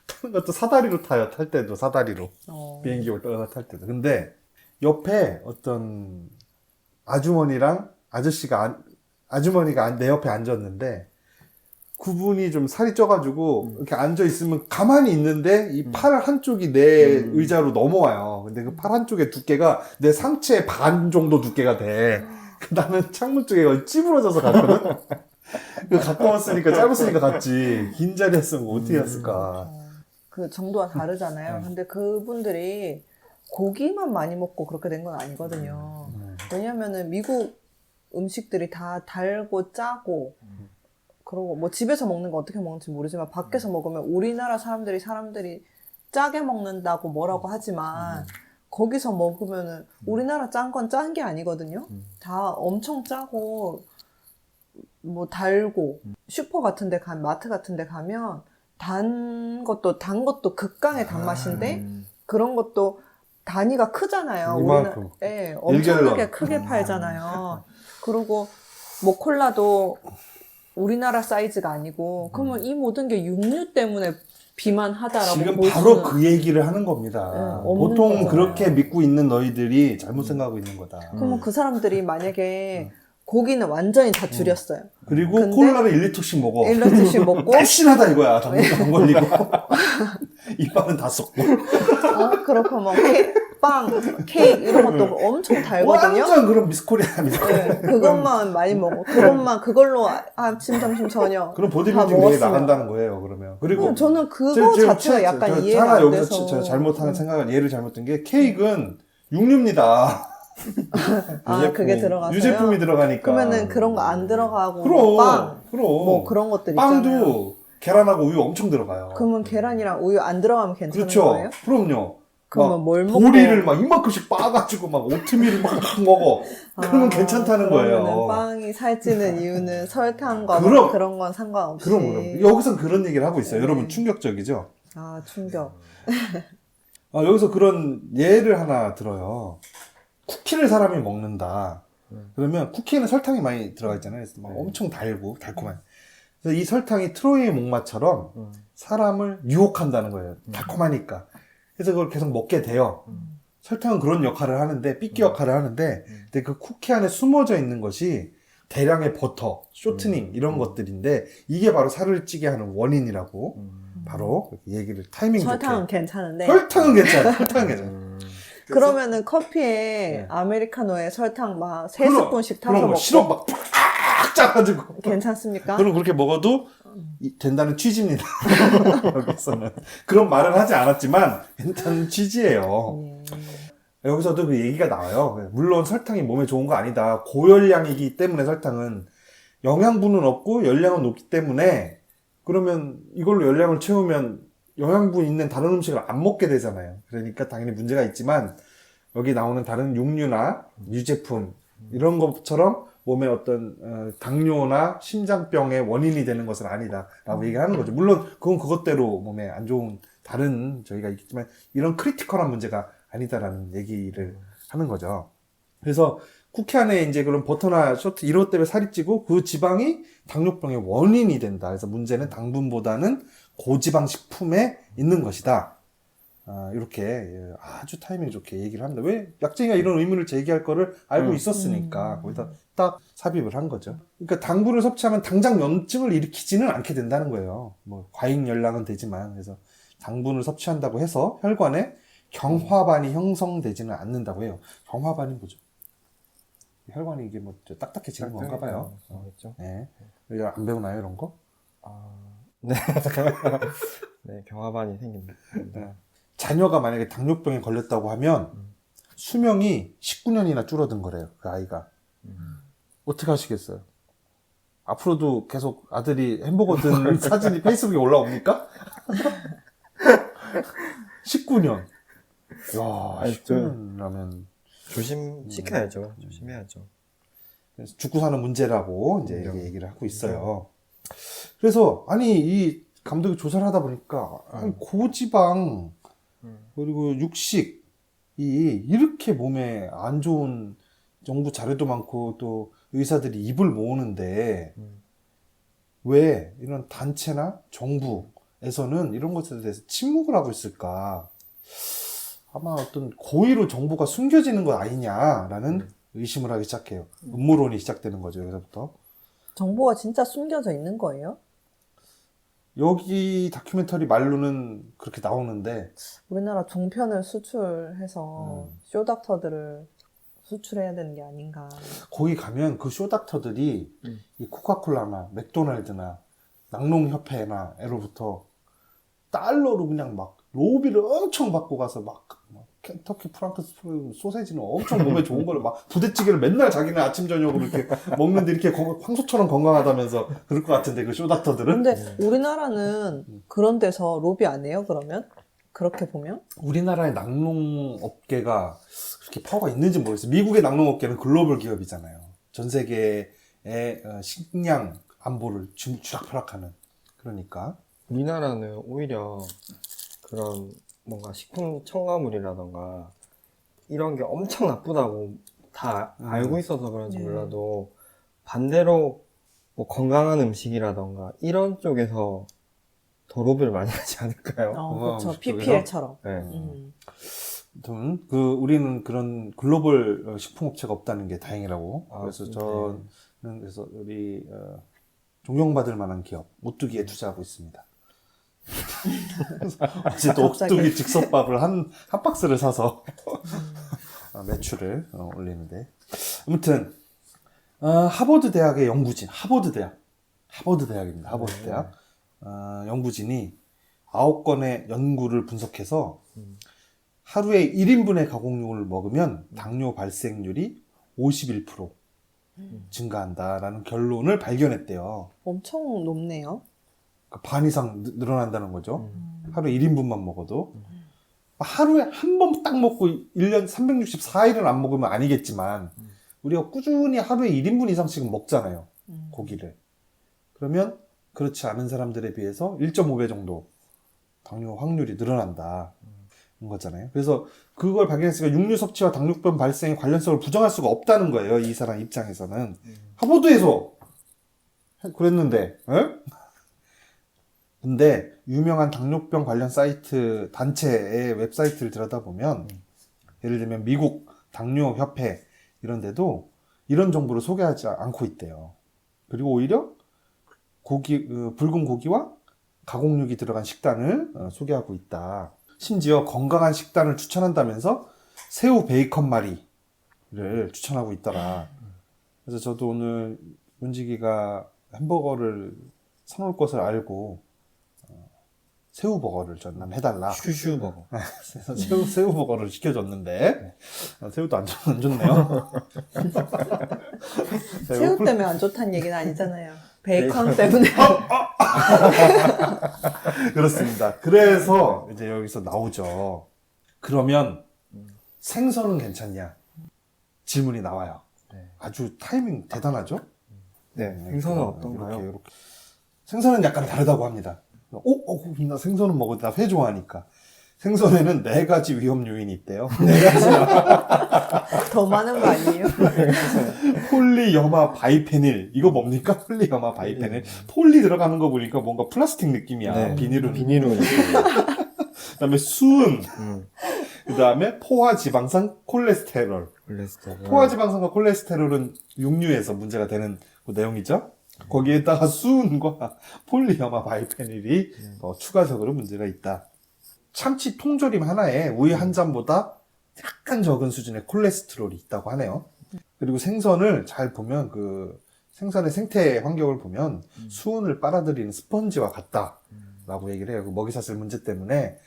타는 것도 사다리로 타요. 탈 때도 사다리로. 비행기 올라가 탈 때도. 근데 옆에 어떤 아주머니랑 아주머니가 내 옆에 앉았는데 그분이 좀 살이 쪄가지고 이렇게 앉아있으면 가만히 있는데 이 팔 한쪽이 내 의자로 넘어와요. 근데 그 팔 한쪽의 두께가 내 상체 반 정도 두께가 돼. 나는 창문 쪽에 거의 찌부러져서 갔거든? 가까웠으니까 짧았으니까 갔지. 긴 자리였으면 어떻게 했을까. 그 정도가 다르잖아요. 근데 그분들이 고기만 많이 먹고 그렇게 된 건 아니거든요. 왜냐면은 미국 음식들이 다 달고 짜고 그러고 뭐 집에서 먹는 거 어떻게 먹는지 모르지만 밖에서 먹으면 우리나라 사람들이 짜게 먹는다고 뭐라고 하지만 거기서 먹으면은 우리나라 짠 건 짠 게 아니거든요. 다 엄청 짜고 뭐 달고 슈퍼 같은 데 마트 같은 데 가면 단 것도 극강의 단맛인데 그런 것도 단위가 크잖아요. 이만큼. 네, 엄청나게 1갤런. 크게 팔잖아요. 그리고 뭐 콜라도 우리나라 사이즈가 아니고 그러면 이 모든 게 육류 때문에 비만하다라고 지금 볼 바로 수는 그 얘기를 하는 겁니다. 네, 없는 보통 거잖아요. 그렇게 믿고 있는 너희들이 잘못 생각하고 있는 거다. 그러면 그 사람들이 만약에 고기는 완전히 다 줄였어요. 그리고 근데 콜라를 1리터씩 먹어. 1리터씩 먹고 날씬하다 이거야. 당뇨병 안 걸리고. 이빨은 다 썩고. 그렇고 뭐 빵, 케이크 이런 것도 엄청 달거든요. 완전 그런 미스코리아. 네, 그것만 많이 먹어. 그걸로 아침, 점심, 저녁 그럼 다 보디빌딩 대회 먹었으면. 나간다는 거예요, 그러면. 그리고. 저는 그거 자체가 약간 이해가 하나 안 여기서 돼서. 제가 잘못하는 생각은 예를 잘못된 게 케이크는 육류입니다. 그게 들어가서요? 유제품이 들어가니까. 그러면은 그런 거 안 들어가고 그럼. 뭐 빵, 그럼. 뭐 그런 것들 있잖아요. 빵도 계란하고 우유 엄청 들어가요. 그러면 계란이랑 우유 안 들어가면 괜찮은 그렇죠. 거예요? 그럼요. 그러면 막 뭘 먹고? 보리를 막 이만큼씩 빻아가지고 막 오트밀을 막 먹어. 그러면 괜찮다는 그러면은 거예요. 빵이 살찌는 이유는 설탕과 그럼. 뭐 그런 건 상관없이. 그럼. 여기선 그런 얘기를 하고 있어요. 네. 여러분 충격적이죠? 아, 충격. 여기서 그런 예를 하나 들어요. 쿠키를 사람이 먹는다. 그러면 쿠키에는 설탕이 많이 들어가 있잖아요. 그래서 막 엄청 달고 달콤한. 그래서 이 설탕이 트로이의 목마처럼 사람을 유혹한다는 거예요. 달콤하니까. 그래서 그걸 계속 먹게 돼요. 설탕은 그런 역할을 하는데, 삐끼 역할을 하는데, 근데 그 쿠키 안에 숨어져 있는 것이 대량의 버터, 쇼트닝, 이런 것들인데, 이게 바로 살을 찌게 하는 원인이라고, 바로 얘기를 타이밍 좋게. 설탕은 괜찮은데. 설탕은 괜찮아. 설탕은 괜찮아. 그러면은 커피에 네. 아메리카노에 설탕 막 3스푼씩 타서 그런 거 먹고 시럽 막 팍 짜가지고. 괜찮습니까? 그럼 그렇게 먹어도 된다는 취지입니다. 여기서는. 그런 말은 하지 않았지만, 괜찮은 취지예요. 여기서도 그 얘기가 나와요. 물론 설탕이 몸에 좋은 거 아니다. 고열량이기 때문에 설탕은 영양분은 없고 열량은 높기 때문에 그러면 이걸로 열량을 채우면 영양분 있는 다른 음식을 안 먹게 되잖아요. 그러니까 당연히 문제가 있지만 여기 나오는 다른 육류나 유제품 이런 것처럼 몸에 어떤 당뇨나 심장병의 원인이 되는 것은 아니다라고 얘기를 하는 거죠. 물론 그건 그것대로 몸에 안 좋은 다른 저희가 있겠지만 이런 크리티컬한 문제가 아니다라는 얘기를 하는 거죠. 그래서 쿠키 안에 이제 그런 버터나 쇼트 이런 것 때문에 살이 찌고 그 지방이 당뇨병의 원인이 된다. 그래서 문제는 당분보다는 고지방 식품에 있는 것이다. 이렇게 아주 타이밍 좋게 얘기를 합니다. 왜? 약쟁이가 이런 의문을 제기할 거를 알고 있었으니까 거기다 딱 삽입을 한 거죠. 그러니까 당분을 섭취하면 당장 염증을 일으키지는 않게 된다는 거예요. 뭐 과잉 열량은 되지만 그래서 당분을 섭취한다고 해서 혈관에 경화반이 형성되지는 않는다고 해요. 경화반이 뭐죠? 혈관이 이게 뭐 딱딱해지는 건가 봐요. 그렇죠. 네. 우리가 안 배우나요, 이런 거? 네. 네, 경화반이 생깁니다. 네. 자녀가 만약에 당뇨병에 걸렸다고 하면 수명이 19년이나 줄어든 거래요, 그 아이가. 어떻게 하시겠어요? 앞으로도 계속 아들이 햄버거 든 사진이 페이스북에 올라옵니까? 19년. 야, 아니, 19년이라면. 조심시켜야죠. 조심해야죠. 그래서 죽고 사는 문제라고 이제 이렇게 얘기를 하고 있어요. 그래서, 아니, 이 감독이 조사를 하다 보니까, 아니, 고지방, 그리고 육식이 이렇게 몸에 안 좋은 정부 자료도 많고 또 의사들이 입을 모으는데, 왜 이런 단체나 정부에서는 이런 것에 대해서 침묵을 하고 있을까? 아마 어떤 고의로 정보가 숨겨지는 것 아니냐라는 의심을 하기 시작해요. 음모론이 시작되는 거죠, 여기서부터. 정보가 진짜 숨겨져 있는 거예요? 여기 다큐멘터리 말로는 그렇게 나오는데, 우리나라 종편을 수출해서 쇼닥터들을 수출해야 되는 게 아닌가. 거기 가면 그 쇼닥터들이 이 코카콜라나 맥도날드나 낙농협회나 에로부터 달러로 그냥 막 로비를 엄청 받고 가서 막 켄터키 프랑크 소세지는 엄청 몸에 좋은 거를 막 부대찌개를 맨날 자기는 아침 저녁으로 이렇게 먹는데 이렇게 황소처럼 건강하다면서 그럴 것 같은데 그 쇼닥터들은. 근데 우리나라는 그런 데서 로비 안 해요, 그러면? 그렇게 보면? 우리나라의 낙농업계가 그렇게 파워가 있는지 모르겠어요. 미국의 낙농업계는 글로벌 기업이잖아요. 전 세계의 식량 안보를 쥐락펴락하는. 그러니까 우리나라는 오히려 그런 뭔가 식품 첨가물이라던가 이런 게 엄청 나쁘다고 다 알고 있어서 그런지 네. 몰라도 반대로 뭐 건강한 음식이라던가 이런 쪽에서 더 로비를 많이 하지 않을까요? 그렇죠. 음식 쪽에서? PPL처럼. 네. 아무튼 우리는 그런 글로벌 식품업체가 없다는 게 다행이라고. 그래서 저는 그래서 우리 존경받을 만한 기업 오뚜기에 투자하고 있습니다. 어제 또 오뚜기 즉석밥을 한 박스를 사서 매출을 올리는데. 아무튼 하버드 대학의 연구진, 하버드 대학입니다. 하버드 대학 연구진이 9건의 연구를 분석해서 하루에 1인분의 가공육을 먹으면 당뇨 발생률이 51% 증가한다라는 결론을 발견했대요. 엄청 높네요. 그러니까 반 이상 늘어난다는 거죠. 하루에 1인분만 먹어도. 하루에 한 번 딱 먹고 1년 364일은 안 먹으면 아니겠지만 우리가 꾸준히 하루에 1인분 이상씩은 먹잖아요. 고기를. 그러면 그렇지 않은 사람들에 비해서 1.5배 정도 당뇨 확률이 늘어난다. 거잖아요. 그래서 그걸 발견했으니까 육류 섭취와 당뇨병 발생의 관련성을 부정할 수가 없다는 거예요. 이 사람 입장에서는. 하버드에서 그랬는데, 근데 유명한 당뇨병 관련 사이트 단체의 웹사이트를 들여다보면 예를 들면 미국 당뇨협회 이런 데도 이런 정보를 소개하지 않고 있대요. 그리고 오히려 붉은 고기와 가공육이 들어간 식단을 소개하고 있다. 심지어 건강한 식단을 추천한다면서 새우 베이컨 마리를 추천하고 있더라. 그래서 저도 오늘 문지기가 햄버거를 사놓을 것을 알고 새우버거를 전남 해달라. 슈슈버거. 그래서 새우버거를 시켜줬는데 새우도 안 좋네요. 새우 때문에 안 좋다는 얘기는 아니잖아요. 베이컨 때문에. 그렇습니다. 그래서 이제 여기서 나오죠. 그러면 생선은 괜찮냐? 질문이 나와요. 네. 아주 타이밍 대단하죠? 네, 생선은 어떤가요? 이렇게. 생선은 약간 다르다고 합니다. 나 생선은 먹어도 나 회 좋아하니까. 생선에는 4가지 위험 요인이 있대요. 4가지나. 더 많은 거 아니에요? 폴리염화 바이페닐. 이거 뭡니까? 폴리염화 바이페닐. 폴리 들어가는 거 보니까 뭔가 플라스틱 느낌이야. 네, 비닐은. 비닐은 그다음에 수은. 그다음에 포화지방산 콜레스테롤. 콜레스테롤. 포화지방산과 콜레스테롤은 육류에서 문제가 되는 그 내용이죠. 거기에다가 수은과 폴리염화 바이페닐이 추가적으로 문제가 있다. 참치 통조림 하나에 우유 한 잔보다 약간 적은 수준의 콜레스테롤이 있다고 하네요. 그리고 생선을 잘 보면 그 생선의 생태 환경을 보면 수은을 빨아들이는 스펀지와 같다라고 얘기를 해요. 그 먹이사슬 문제 때문에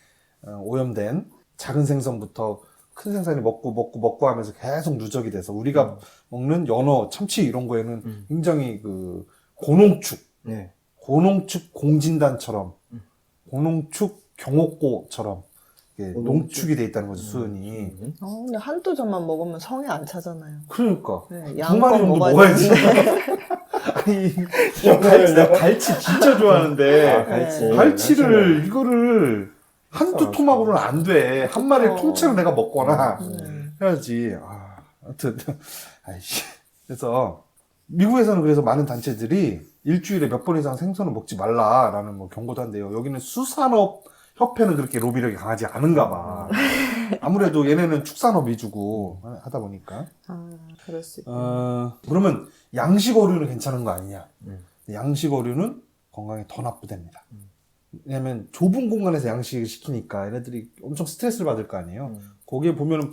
오염된 작은 생선부터 큰 생선이 먹고 하면서 계속 누적이 돼서 우리가 먹는 연어, 참치 이런 거에는 굉장히 그 고농축, 네. 고농축 공진단처럼 고농축 경옥고처럼 이게 농축이 돼 있다는 거죠, 수은이. 근데 한두 점만 먹으면 성에 안 차잖아요. 그러니까 네, 2마리 정도 먹어야지. 아니, 내가 갈치 진짜 좋아하는데 아, 갈치. 갈치를 이거를 한두 토막으로는 안 돼. 한 마리를 통째로 내가 먹거나 해야지. 아무튼 아이씨. 그래서 미국에서는 그래서 많은 단체들이 일주일에 몇 번 이상 생선을 먹지 말라라는 뭐 경고도 한대요. 여기는 수산업 협회는 그렇게 로비력이 강하지 않은가 봐. 아무래도 얘네는 축산업 위주고 하다 보니까. 그럴 수 있고. 그러면 양식 어류는 괜찮은 거 아니냐? 양식 어류는 건강에 더 나쁘답니다. 왜냐면 좁은 공간에서 양식을 시키니까 얘네들이 엄청 스트레스를 받을 거 아니에요. 거기에 보면은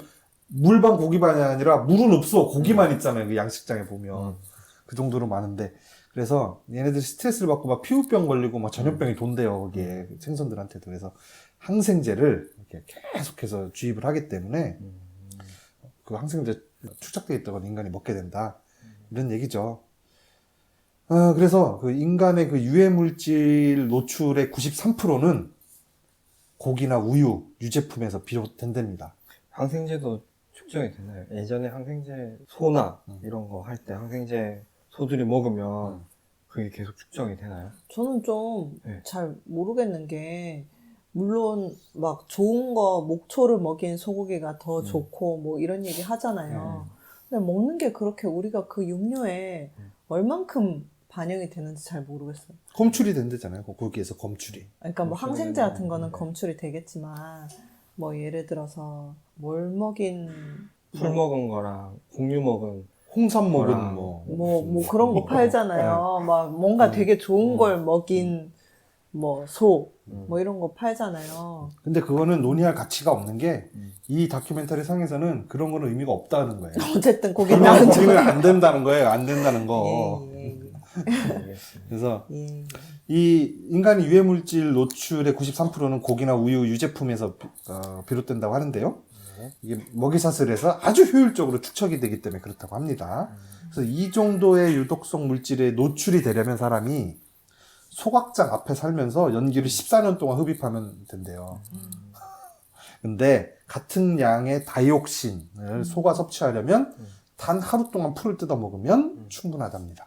물반 고기반이 아니라 물은 없어. 고기만 있잖아요. 그 양식장에 보면. 그 정도로 많은데. 그래서 얘네들이 스트레스를 받고 막 피부병 걸리고 막 전염병이 돈대요. 거기에 생선들한테도. 그래서 항생제를 이렇게 계속해서 주입을 하기 때문에 그 항생제 축적되어 있다가 인간이 먹게 된다. 이런 얘기죠. 그래서 그 인간의 그 유해물질 노출의 93%는 고기나 우유, 유제품에서 비롯된답니다. 항생제도 측정이 되나요? 예전에 항생제 소나 이런 거 할 때 항생제 소들이 먹으면 그게 계속 측정이 되나요? 저는 좀 네. 잘 모르겠는 게, 물론 막 좋은 거 목초를 먹인 소고기가 더 좋고 뭐 이런 얘기 하잖아요. 근데 먹는 게 그렇게 우리가 그 육류에 얼만큼 반영이 되는지 잘 모르겠어요. 검출이 된대잖아요. 고기에서 검출이. 그러니까 뭐 항생제 같은 거는 검출이 되겠지만, 뭐 예를 들어서 뭘 먹인 풀 먹은 거랑 곡류 먹은 홍삼 먹은 뭐라. 뭐 그런 거 팔잖아요. 막 뭔가 되게 좋은 걸 먹인 뭐 소, 뭐 이런 거 팔잖아요. 근데 그거는 논의할 가치가 없는 게 이 다큐멘터리 상에서는 그런 거는 의미가 없다는 거예요. 어쨌든 고기는 그냥 안 고기는 안 된다는 거예요. 안 된다는 거. 그래서 예. 이 인간의 유해물질 노출의 93%는 고기나 우유, 유제품에서 비롯된다고 하는데요. 이게 먹이사슬에서 아주 효율적으로 축적이 되기 때문에 그렇다고 합니다. 그래서 이 정도의 유독성 물질에 노출이 되려면 사람이 소각장 앞에 살면서 연기를 14년 동안 흡입하면 된대요. 근데 같은 양의 다이옥신을 소가 섭취하려면 단 하루 동안 풀을 뜯어 먹으면 충분하답니다.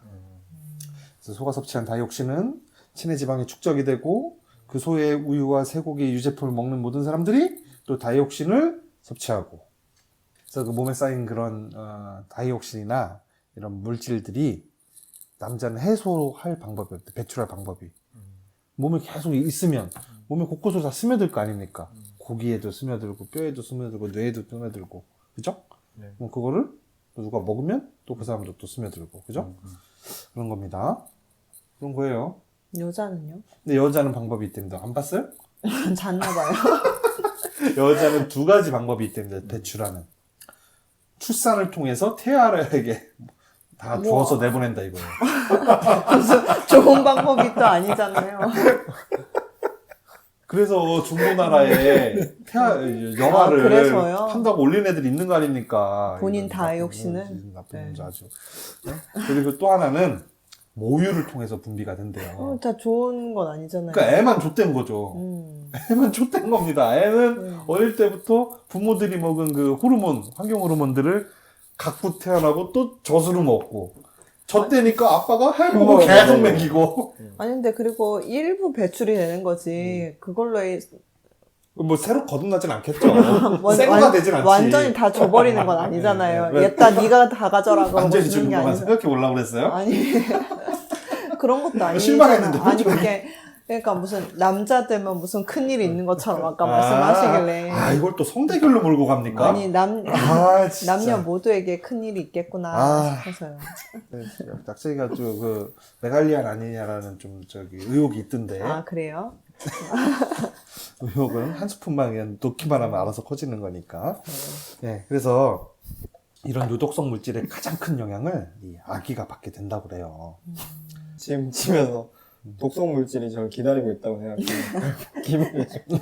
그래서 소가 섭취한 다이옥신은 체내 지방에 축적이 되고 그 소의 우유와 쇠고기 유제품을 먹는 모든 사람들이 또 다이옥신을 섭취하고, 그래서 그 몸에 쌓인 그런 다이옥신이나 이런 물질들이 남자는 해소할 방법이 없대. 배출할 방법이. 몸에 계속 있으면 몸에 곳곳으로 다 스며들 거 아닙니까? 고기에도 스며들고 뼈에도 스며들고 뇌에도 스며들고 그죠? 네. 그럼 그거를 또 누가 먹으면 또 그 사람도 또 스며들고 그죠? 그런 겁니다. 그런 거예요. 여자는요? 근데 여자는 방법이 있답니다. 안 봤어요? 잤나 봐요. 여자는 두 가지 방법이 있답니다. 배출하는. 출산을 통해서 태아에게 다 우와. 주워서 내보낸다 이거예요. 좋은 방법이 또 아니잖아요. 그래서 중고나라에 영화를 그래서요? 판다고 올린 애들 있는 거 아닙니까? 본인 이거 다육신은? 나쁜 네. 놈자 아주. 네? 그리고 또 하나는 모유를 통해서 분비가 된대요. 다 좋은 건 아니잖아요. 그러니까 애만 좆된 거죠. 애만 좆된 겁니다. 애는 어릴 때부터 부모들이 먹은 그 호르몬, 환경 호르몬들을 갖고 태어나고 또 젖으로 먹고 젖대니까 아빠가 해먹고 계속 먹이고 아니 근데 그리고 일부 배출이 되는 거지. 그걸로 뭐 새로 거듭나진 않겠죠. 새거가 되진 않지. 완전히 다 줘버리는 건 아니잖아요. 네. 얘따 네가 다 가져라고 완전히 주는 지금 게 그만 아니죠. 생각해 보려고 그랬어요? 아니 그런 것도 아니잖아. 실망했는데, 아니 좀. 그게 그러니까 무슨 남자 되면 무슨 큰일이 있는 것처럼 아까 말씀하시길래 이걸 또 성대결로 몰고 갑니까? 아니 진짜. 남녀 모두에게 큰일이 있겠구나 아. 싶어서요. 낙서이가 좀 그 메갈리안 아니냐라는 좀 저기 의혹이 있던데 아 그래요? 의혹은 한 스푼만 그냥 넣기만 하면 알아서 커지는 거니까. 네, 그래서 이런 유독성 물질의 가장 큰 영향을 이 아기가 받게 된다고 그래요. 지금 집에서 독성 물질이 저를 기다리고 있다고 생각해요. 기분이 좀.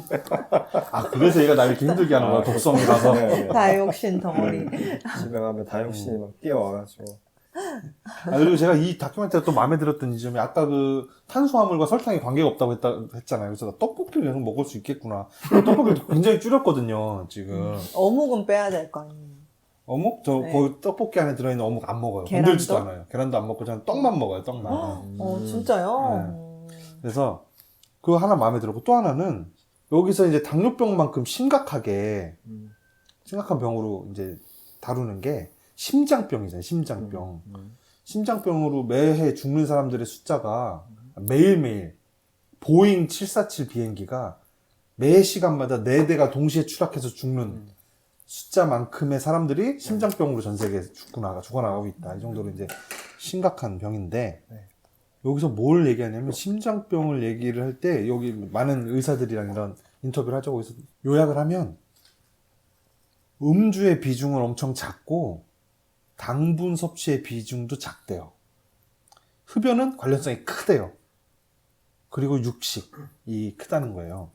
그래서 얘가 나 이렇게 힘들게 하는 거야, 독성이라서. 네, 네. 다육신 덩어리. 집에 가면 다육신이 막 뛰어와가지고. 그리고 제가 이 다큐멘터리가 또 마음에 들었던 지점이 아까 그 탄수화물과 설탕이 관계가 없다고 했잖아요. 그래서 나 떡볶이를 계속 먹을 수 있겠구나. 떡볶이를 굉장히 줄였거든요, 지금. 어묵은 빼야 될 거 아니에요. 어묵? 저 네. 거기 떡볶이 안에 들어있는 어묵 안 먹어요. 계란도? 건들지도 않아요. 계란도 안 먹고 저는 떡만 먹어요, 떡만. 진짜요? 그래서 그거 하나 마음에 들었고 또 하나는 여기서 이제 당뇨병만큼 심각한 병으로 이제 다루는 게 심장병이잖아요. 심장병. 심장병으로 매해 죽는 사람들의 숫자가 매일매일 보잉 747 비행기가 매 시간마다 4대가 동시에 추락해서 죽는 숫자만큼의 사람들이 심장병으로 전 세계에서 죽어나가고 있다. 이 정도로 이제 심각한 병인데 여기서 뭘 얘기하냐면 심장병을 얘기를 할 때 여기 많은 의사들이랑 이런 인터뷰를 하자고 해서 요약을 하면 음주의 비중은 엄청 작고 당분 섭취의 비중도 작대요. 흡연은 관련성이 크대요. 그리고 육식이 크다는 거예요.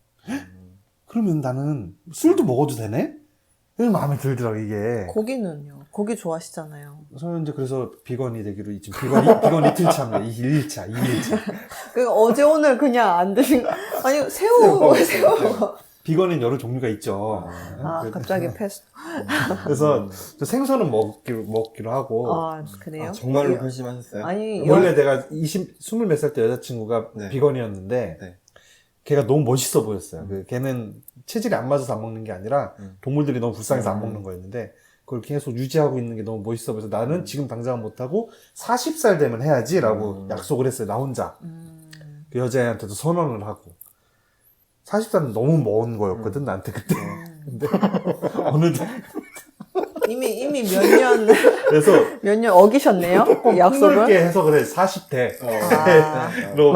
그러면 나는 술도 먹어도 되네? 이런 마음에 들더라고 이게. 고기는요? 고기 좋아하시잖아요. 저는 이제 그래서 비건이 되기로 지금 비건 이틀차입니다. 1일차, 2일차. 그 어제 오늘 그냥 안 드신 아니 새우. 비건은 여러 종류가 있죠. 갑자기 패스. 그래서 저 생선은 먹기로 하고. 그래요? 정말로 결심하셨어요? 아니 원래 내가 20 몇 살 때 여자친구가 네. 비건이었는데 네. 걔가 너무 멋있어 보였어요. 걔는 체질이 안 맞아서 안 먹는 게 아니라 동물들이 너무 불쌍해서 안 먹는 거였는데 그걸 계속 유지하고 있는 게 너무 멋있어 보여서 나는 지금 당장은 못하고 40살 되면 해야지라고 약속을 했어요. 나 혼자. 그 여자애한테도 선언을 하고. 40살은 너무 먼 거였거든, 나한테 그때. 근데, 어느덧. 이미 몇 그래서, 년 어기셨네요? 약속을? 폭넓게 해석을 해, 40대. 49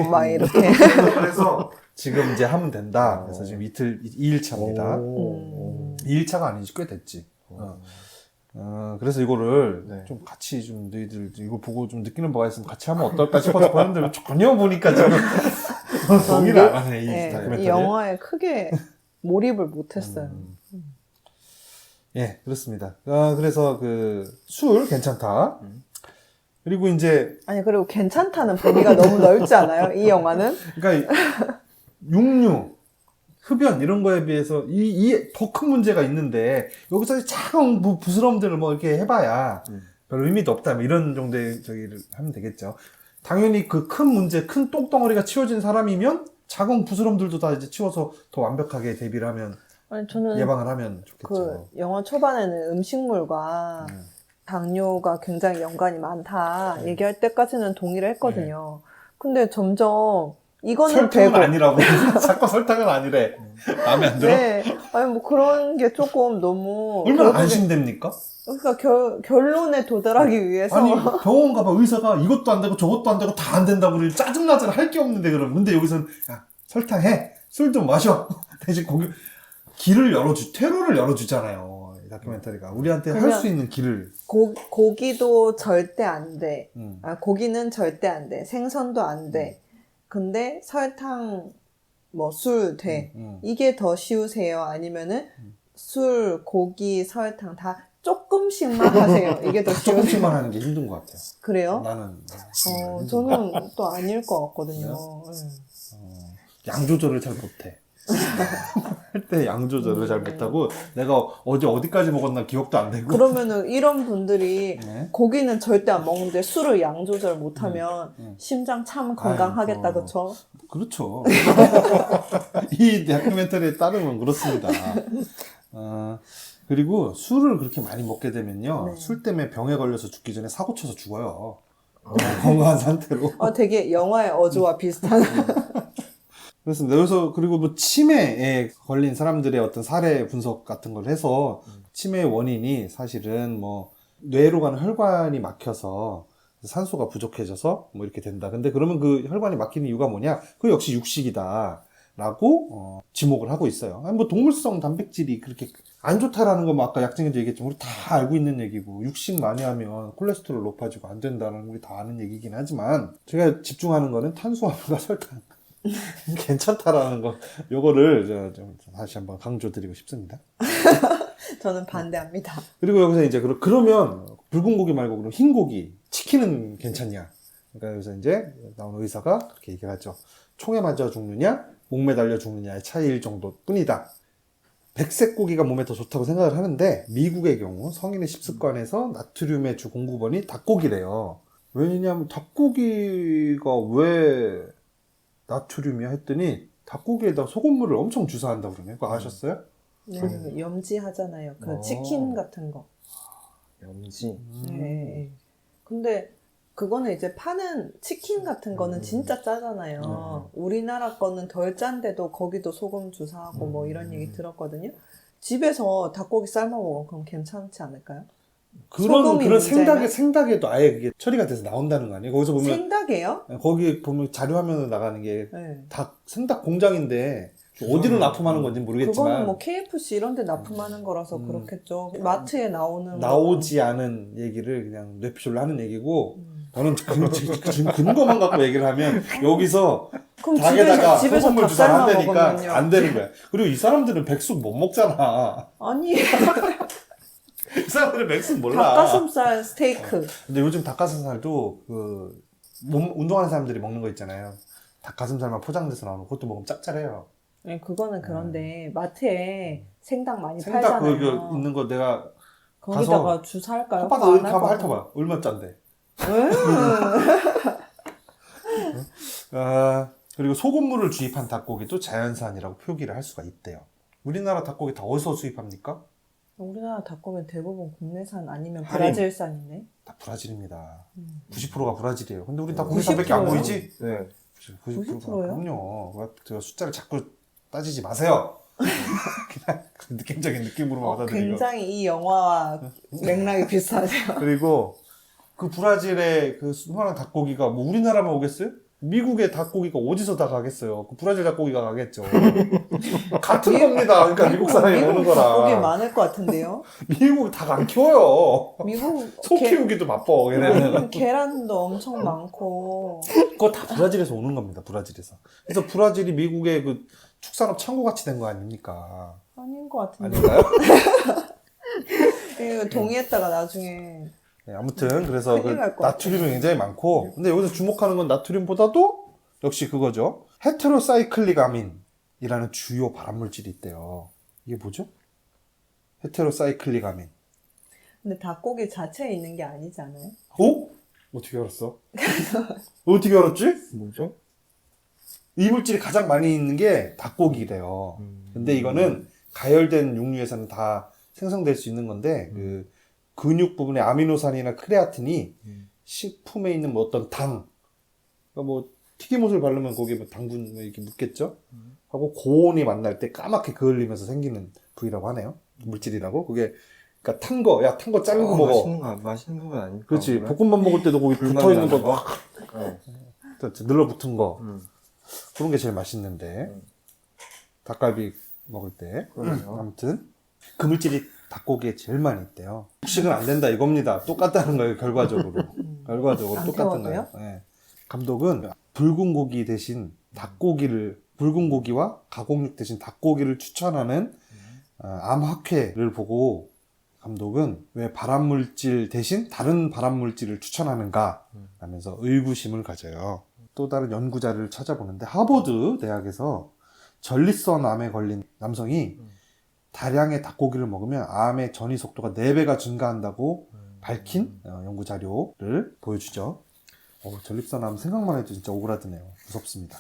막 이렇게. 그래서, 지금 이제 하면 된다. 그래서 지금 2일차입니다. 2일차가 아니지, 꽤 됐지. 그래서 이거를 네. 좀 같이 좀 너희들 이거 보고 좀 느끼는 바가 있으면 같이 하면 어떨까 싶어서 봤는데 전혀 보니까 지금 동의를 안 하네, 이 다큐멘터리. 이 영화에 크게 몰입을 못했어요. 예, 그렇습니다. 그래서 술 괜찮다. 그리고 이제 아니 그리고 괜찮다는 범위가 너무 넓지 않아요? 이 영화는? 그러니까 육류, 흡연 이런 거에 비해서 이 더 큰 문제가 있는데 여기서 작은 부스럼들을 뭐 이렇게 해봐야 별 의미도 없다. 뭐 이런 정도의 저기를 하면 되겠죠. 당연히 그 큰 문제, 큰 똥덩어리가 치워진 사람이면 작은 부스럼들도 다 이제 치워서 더 완벽하게 대비를 하면 아니 저는 예방을 하면 좋겠죠. 그 영화 초반에는 음식물과 당뇨가 굉장히 연관이 많다 얘기할 때까지는 동의를 했거든요. 근데 점점 이거는 설탕은 되고. 아니라고. 자꾸 설탕은 아니래. 마음에 안 들어? 네. 아니, 뭐 그런 게 조금 너무. 얼마나 결국에- 안심됩니까? 그러니까 결론에 도달하기 위해서. 아니 병원 가봐 의사가 이것도 안 되고 저것도 안 되고 다 안 된다고 그래. 짜증나잖아. 할 게 없는데 그럼. 근데 여기서는 야 설탕 해. 술 좀 마셔. 대신 퇴로를 열어주잖아요. 이 다큐멘터리가 우리한테 할 그러면- 수 있는 길을. 고기도 절대 안 돼. 음. 고기는 절대 안 돼. 생선도 안 돼. 근데 설탕, 뭐 술 돼. 이게 더 쉬우세요? 아니면은 술, 고기, 설탕 다 조금씩만 하세요. 이게 더 쉬우세요? 조금씩만 하는 게 힘든 것 같아요. 그래요? 나는 저는 또 아닐 것 같거든요. 양 조절을 잘 못해. 할 때 양 조절을 잘 못하고 내가 어제 어디까지 먹었나 기억도 안 되고. 그러면은 이런 분들이 네. 고기는 절대 안 먹는데 술을 양 조절 못하면 심장 참 건강하겠다, 아이고. 그쵸? 그렇죠. 이 다큐멘터리에 따르면 그렇습니다. 그리고 술을 그렇게 많이 먹게 되면요. 네. 술 때문에 병에 걸려서 죽기 전에 사고 쳐서 죽어요. 건강한 상태로. 되게 영화의 어조와 비슷한. 그렇습니다. 여기서 그리고 뭐 치매에 걸린 사람들의 어떤 사례 분석 같은 걸 해서 치매의 원인이 사실은 뭐 뇌로 가는 혈관이 막혀서 산소가 부족해져서 뭐 이렇게 된다. 근데 그러면 그 혈관이 막히는 이유가 뭐냐? 그 역시 육식이다. 라고 지목을 하고 있어요. 아니, 뭐 동물성 단백질이 그렇게 안 좋다라는 거 뭐 아까 약증에도 얘기했지만 우리 다 알고 있는 얘기고 육식 많이 하면 콜레스테롤 높아지고 안 된다는 우리 다 아는 얘기긴 하지만 제가 집중하는 거는 탄수화물과 설탕 괜찮다라는 거 요거를 좀 다시 한번 강조드리고 싶습니다. 저는 반대합니다. 그리고 여기서 이제 그러면 붉은 고기 말고 그럼 흰 고기 치킨은 괜찮냐? 그러니까 여기서 이제 나온 의사가 그렇게 얘기를 하죠. 총에 맞아 죽느냐 목 매달려 죽느냐의 차이일 정도뿐이다. 백색 고기가 몸에 더 좋다고 생각을 하는데 미국의 경우 성인의 식습관에서 나트륨의 주 공급원이 닭고기래요. 왜냐면 닭고기가 왜 나트륨이야 했더니 닭고기에다 소금물을 엄청 주사한다고 그러네. 그거 아셨어요? 네, 염지하잖아요. 그 어. 치킨 같은 거. 염지. 네. 근데 그거는 이제 파는 치킨 같은 거는 진짜 짜잖아요. 우리나라 거는 덜 짠데도 거기도 소금 주사하고 뭐 이런 얘기 들었거든요. 집에서 닭고기 삶아 먹으면 그럼 괜찮지 않을까요? 그런 소금이 문제면? 생닭에도 아예 그게 처리가 돼서 나온다는 거 아니에요? 거기서 보면 생닭이에요? 거기 보면 자료 화면으로 나가는 게 네. 생닭 공장인데 어디로 납품하는 건지 모르겠지만 그거는 뭐 KFC 이런 데 납품하는 거라서 그렇겠죠. 마트에 나오는 나오지 않은 얘기를 그냥 뇌피셜로 하는 얘기고 저는 근거만 갖고 얘기를 하면 여기서 그럼 닭에다가 집에서 소금물 닭 주사 안 삶아 되니까 먹으면요. 안 되는 거야. 그리고 이 사람들은 백숙 못 먹잖아. 아니 이 사람들은 백숙 몰라. 닭가슴살 스테이크. 근데 요즘 닭가슴살도 운동하는 사람들이 먹는 거 있잖아요. 닭가슴살만 포장돼서 나오는 그것도 먹으면 짭짤해요. 네, 그거는 그런데 마트에 생닭 많이 생닭 팔잖아요. 그 있는 거 내가 거기다가 가서 주사할까요? 혓바닥 이렇게 한번 핥아봐. 얼마 짠데. 그리고 소금물을 주입한 닭고기도 자연산이라고 표기를 할 수가 있대요. 우리나라 닭고기 다 어디서 수입합니까? 우리나라 닭고기는 대부분 국내산 아니면 할인. 브라질산이네. 다 브라질입니다. 90%가 브라질이에요. 근데 우리 다 국내산밖에 안 90%요? 보이지? 네. 90%요? 그럼요. 제가 숫자를 자꾸 따지지 마세요. 그냥 그 느낌적인 느낌으로만 받아들이고. 굉장히 이 영화와 맥락이 비슷하세요. 그리고 그 브라질의 그 수많은 닭고기가 뭐 우리나라만 오겠어요? 미국의 닭고기가 어디서 다 가겠어요? 그 브라질 닭고기가 가겠죠. 같은 겁니다. 그러니까 미국 사람이 먹는 미국 닭고기 거라. 많을 것 같은데요. 미국 닭 안 키워요. 미국 소 키우기도 바빠. 걔네는. 계란도 엄청 많고. 그거 다 브라질에서 오는 겁니다. 브라질에서. 그래서 브라질이 미국의 그 축산업 창고같이 된 거 아닙니까? 아닌 것 같은데. 아닌가요? 이거 동의했다가 나중에 네, 아무튼 그래서 그 큰일 날것 나트륨이 굉장히 많고 근데 여기서 주목하는 건 나트륨보다도 역시 그거죠. 헤테로사이클릭아민이라는 주요 발암물질이 있대요. 이게 뭐죠? 헤테로사이클릭아민. 근데 닭고기 자체에 있는 게 아니지 않아요? 어? 어떻게 알았어? 어떻게 알았지? 뭐죠? 이 물질이 가장 많이 있는 게 닭고기래요. 근데 이거는 가열된 육류에서는 다 생성될 수 있는 건데 그 근육 부분의 아미노산이나 크레아틴이 식품에 있는 뭐 어떤 당, 그러니까 뭐 튀김옷을 바르면 거기에 뭐 당분 이렇게 묻겠죠? 하고 고온이 만날 때 까맣게 그을리면서 생기는 부위라고 하네요. 물질이라고. 그게 그러니까 탄 거, 야, 탄 거 자르고 먹어. 맛있는 부분 아닐까? 그렇지. 그래? 볶음밥 먹을 때도 거기 불만 붙어 있는 나는 거, 네. 늘러붙은 거. 음. 그런 게 제일 맛있는데. 닭갈비 먹을 때. 그러네요. 아무튼. 그 물질이 닭고기에 제일 많이 있대요. 육식은 안 된다 이겁니다. 똑같다는 거예요, 결과적으로. 결과적으로 안 똑같은 태워도요? 거예요. 예. 감독은 붉은 고기 대신 닭고기를, 붉은 고기와 가공육 대신 닭고기를 추천하는 암학회를 보고 감독은 왜 발암물질 대신 다른 발암물질을 추천하는가 하면서 의구심을 가져요. 또 다른 연구자를 찾아보는데 하버드 대학에서 전립선 암에 걸린 남성이 다량의 닭고기를 먹으면 암의 전이 속도가 4배가 증가한다고 밝힌 연구 자료를 보여주죠. 전립선 암 생각만 해도 진짜 오그라드네요. 무섭습니다.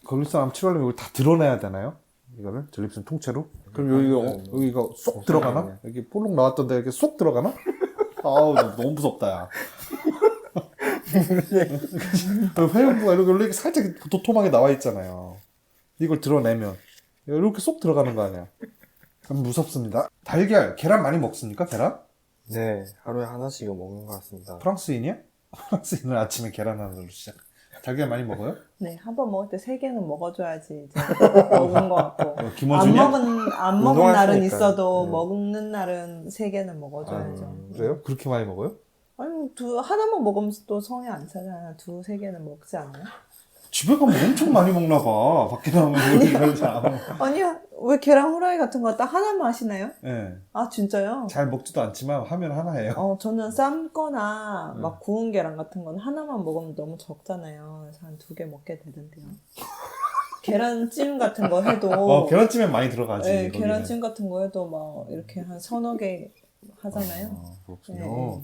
전립선 암 치료하려면 이걸 다 드러내야 되나요? 이거를 전립선 통째로? 그럼 여기가 쏙 들어가나? 여기 볼록 나왔던데 이렇게 쏙 들어가나? 아우 너무 무섭다 야. 회음부가 이렇게 살짝 도톰하게 나와 있잖아요. 이걸 드러내면 이렇게 쏙 들어가는 거 아니야? 무섭습니다. 달걀, 계란 많이 먹습니까? 계란? 네, 하루에 하나씩은 먹는 것 같습니다. 프랑스인이야? 프랑스인은 아침에 계란 하나로 시작. 달걀 많이 먹어요? 네, 한 번 먹을 때 3개는 먹어줘야지 이제 먹은 것 같고. 안 김어준이야? 안 먹은 날은 운동하시니까요. 있어도 네. 먹는 날은 3개는 먹어줘야죠. 그래요? 그렇게 많이 먹어요? 아니, 하나만 먹으면 또 성에 안 차잖아요. 2-3개는 먹지 않아요? 집에 가면 엄청 많이 먹나 봐. 밖에 나오면 그러지 않아. 아니야, 왜 계란 후라이 같은 거 딱 하나만 하시나요? 네. 아, 진짜요? 잘 먹지도 않지만 하면 하나예요. 저는 삶거나 막 구운 계란 같은 건 하나만 먹으면 너무 적잖아요. 그래서 한 2개 먹게 되던데요. 계란찜 같은 거 해도 계란찜에 많이 들어가지. 네, 거기는. 계란찜 같은 거 해도 막 이렇게 한 1-2개 하잖아요. 그렇군요.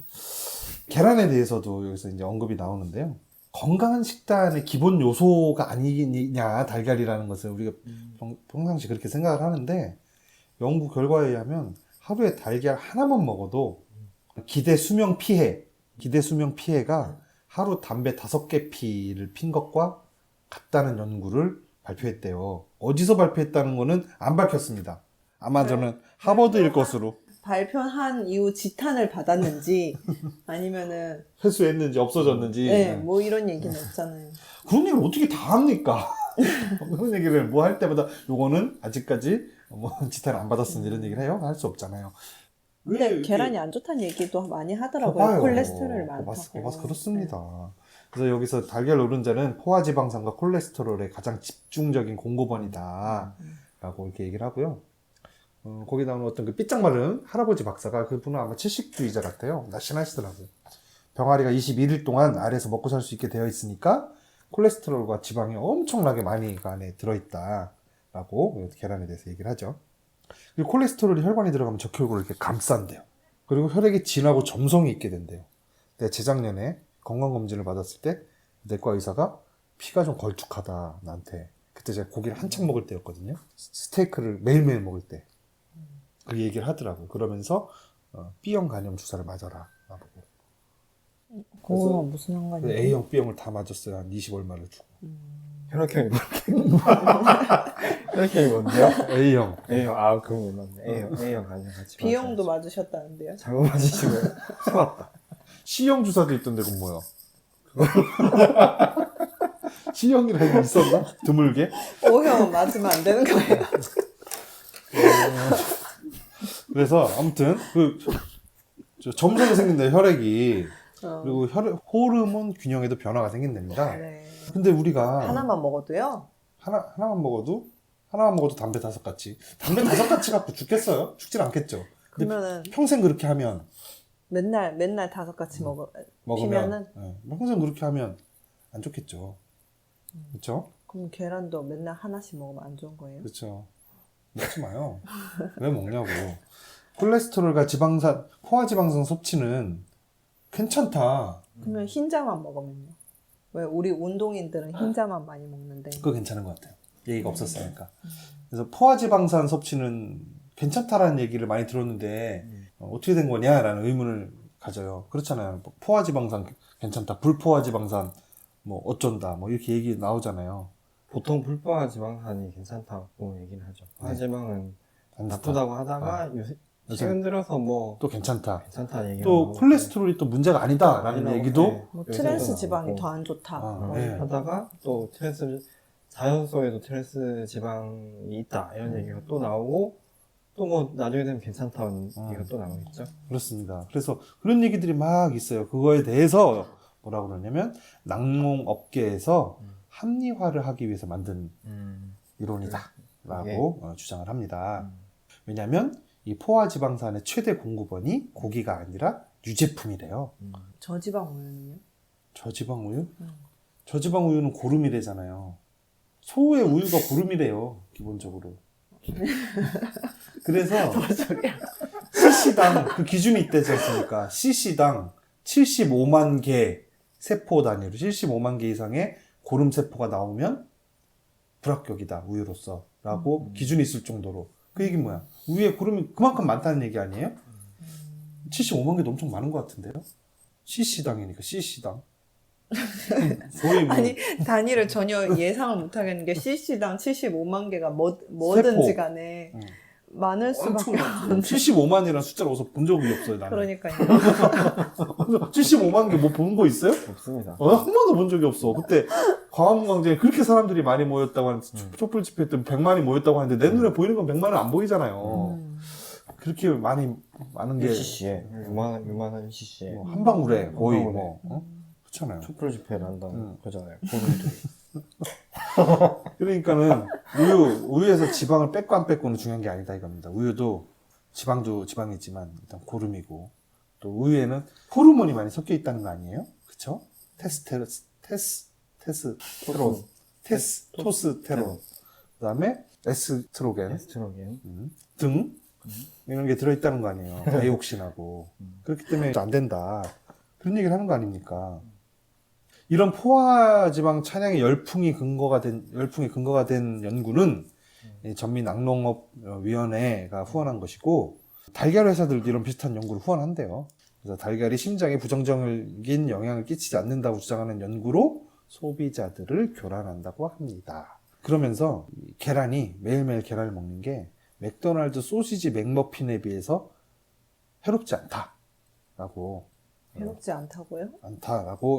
계란에 대해서도 여기서 이제 언급이 나오는데요. 건강한 식단의 기본 요소가 아니냐, 달걀이라는 것을 우리가 평상시 그렇게 생각을 하는데, 연구 결과에 의하면 하루에 달걀 하나만 먹어도 기대 수명 피해가 하루 담배 5개 피를 핀 것과 같다는 연구를 발표했대요. 어디서 발표했다는 거는 안 밝혔습니다. 아마 저는 하버드일 것으로. 발표한 이후 지탄을 받았는지 아니면은 회수했는지 없어졌는지. 네, 뭐 이런 얘기는 없잖아요. 그런 얘기를 어떻게 다 합니까? 그런 얘기를 뭐 할 때마다 요거는 아직까지 뭐 지탄을 안 받았으니 이런 얘기를 해요? 할 수 없잖아요. 근데 계란이 안 좋다는 얘기도 많이 하더라고요. 봐요. 콜레스테롤 많다고. 봐서 그렇습니다. 그래서 여기서 달걀 노른자는 포화지방산과 콜레스테롤의 가장 집중적인 공급원이다 라고 이렇게 얘기를 하고요. 거기 나오는 어떤 그 삐짝 마른 할아버지 박사가 그분은 아마 채식주의자 같아요. 날씬하시더라고요. 병아리가 21일 동안 알에서 먹고 살 수 있게 되어 있으니까 콜레스테롤과 지방이 엄청나게 많이 그 안에 들어있다 라고 계란에 대해서 얘기를 하죠. 그리고 콜레스테롤이 혈관에 들어가면 적혈구를 이렇게 감싼대요. 그리고 혈액이 진하고 점성이 있게 된대요. 내가 재작년에 건강검진을 받았을 때 내과 의사가 피가 좀 걸쭉하다 나한테. 그때 제가 고기를 한참 먹을 때였거든요. 스테이크를 매일매일 먹을 때. 그 얘기를 하더라고요. 그러면서 B형 간염 주사를 맞아라 나보고. 그거랑 무슨 상관이에요? A형, B형을 다 맞았어요. 한 20얼마를 주고. 혈액형이 혈액형이 뭔데요? A형. A형, 아, 그건 몰랐네. A형 아니야, 같이. B형도 맞으셨다는데요? 잘못 맞으시고, 속았다. C형 주사도 있던데 그건 뭐야? C형이라는 게 있었나? 드물게? O형 맞으면 안 되는 거예요. 그래서 아무튼 점성이 생긴다 혈액이. 그리고 호르몬 균형에도 변화가 생긴답니다. 네. 근데 우리가 하나만 먹어도요? 하나만 먹어도 담배 5가치. 담배 5가치 갖고 죽겠어요? 죽진 않겠죠. 근데 그러면은 평생 그렇게 하면 맨날 5가지 먹으면 피면은 평생 그렇게 하면 안 좋겠죠. 그렇죠? 그럼 계란도 맨날 하나씩 먹으면 안 좋은 거예요? 그렇죠. 먹지 마요. 왜 먹냐고. 콜레스테롤과 지방산, 포화지방산 섭취는 괜찮다. 그러면 흰자만 먹으면요? 왜 우리 운동인들은 흰자만 많이 먹는데 그거 괜찮은 것 같아요. 얘기가 없었으니까. 그래서 포화지방산 섭취는 괜찮다라는 얘기를 많이 들었는데 어떻게 된 거냐라는 의문을 가져요. 그렇잖아요. 포화지방산 괜찮다. 불포화지방산 뭐 어쩐다 뭐 이렇게 얘기 나오잖아요. 보통 불포화 지방산이 괜찮다고 얘기를 하죠. 포화지방은 안 좋다. 나쁘다고 하다가 요새 최근 들어서 뭐 또 괜찮다. 괜찮다는 얘기가 또 나오고 콜레스테롤이 또 문제가 아니다라는 아니라고, 얘기도 네. 뭐 요새도 트랜스 지방이 나오고. 더 안 좋다. 아, 뭐 네. 이런 하다가 또 트랜스 자연 속에도 트랜스 지방이 있다 이런 얘기가 또 나오고 또 뭐 나중에 되면 괜찮다는 얘기가 또 나오겠죠. 그렇습니다. 그래서 그런 얘기들이 막 있어요. 그거에 대해서 뭐라고 그러냐면 낙농업계에서 합리화를 하기 위해서 만든 이론이다라고 주장을 합니다. 왜냐하면 이 포화지방산의 최대 공급원이 고기가 아니라 유제품이래요. 저지방 우유는요? 저지방 우유? 음. 저지방 우유는 고름이래잖아요. 소의 우유가 고름이래요, 기본적으로. 그래서 cc당 그 기준이 있대지 않습니까? cc당 75만 개 세포 단위로 75만 개 이상의 고름 세포가 나오면 불합격이다 우유로서 라고 기준이 있을 정도로. 그 얘기는 뭐야? 우유에 고름이 그만큼 많다는 얘기 아니에요? 75만 개도 엄청 많은 것 같은데요? cc당이니까 cc당 거의 뭐 아니 단위를 전혀 예상을 못 하겠는 게 CC당 75만 개가 뭐든지 세포. 간에 응. 많을 수밖에 없는 75만이라는 숫자를 어디서 본 적이 없어요, 나는. 그러니까요. 75만 개 뭐 본 거 있어요? 없습니다. 한 번도 본 적이 없어. 그때 광화문광장에 그렇게 사람들이 많이 모였다고 하는데, 촛불 집회 때 100만이 모였다고 하는데, 내 눈에 보이는 건 100만은 안 보이잖아요. 그렇게 많은 게, UCC에 유만한 UCC에 뭐 한 방울에 거의 한 방울에. 뭐, 그렇잖아요. 촛불 집회를 한다는 음. 거잖아요. 본인들이. 그러니까는, 우유에서 지방을 뺏고 안 뺏고는 중요한 게 아니다 이겁니다. 우유도, 지방도 지방이지만, 일단 고름이고, 또 우유에는 호르몬이 많이 섞여 있다는 거 아니에요? 그쵸? 테스토스테론. 그 다음에 에스트로겐 에스트로겐. 등 이런 게 들어있다는 거 아니에요. 다이옥신하고. 그렇기 때문에 안 된다. 그런 얘기를 하는 거 아닙니까? 이런 포화지방 찬양의 열풍이 근거가 된 연구는 이 전민낙농업위원회가 후원한 것이고, 달걀 회사들도 이런 비슷한 연구를 후원한대요. 그래서 달걀이 심장에 부정적인 영향을 끼치지 않는다고 주장하는 연구로 소비자들을 교란한다고 합니다. 그러면서 계란이 매일매일 계란을 먹는 게 맥도날드 소시지 맥머핀에 비해서 해롭지 않다라고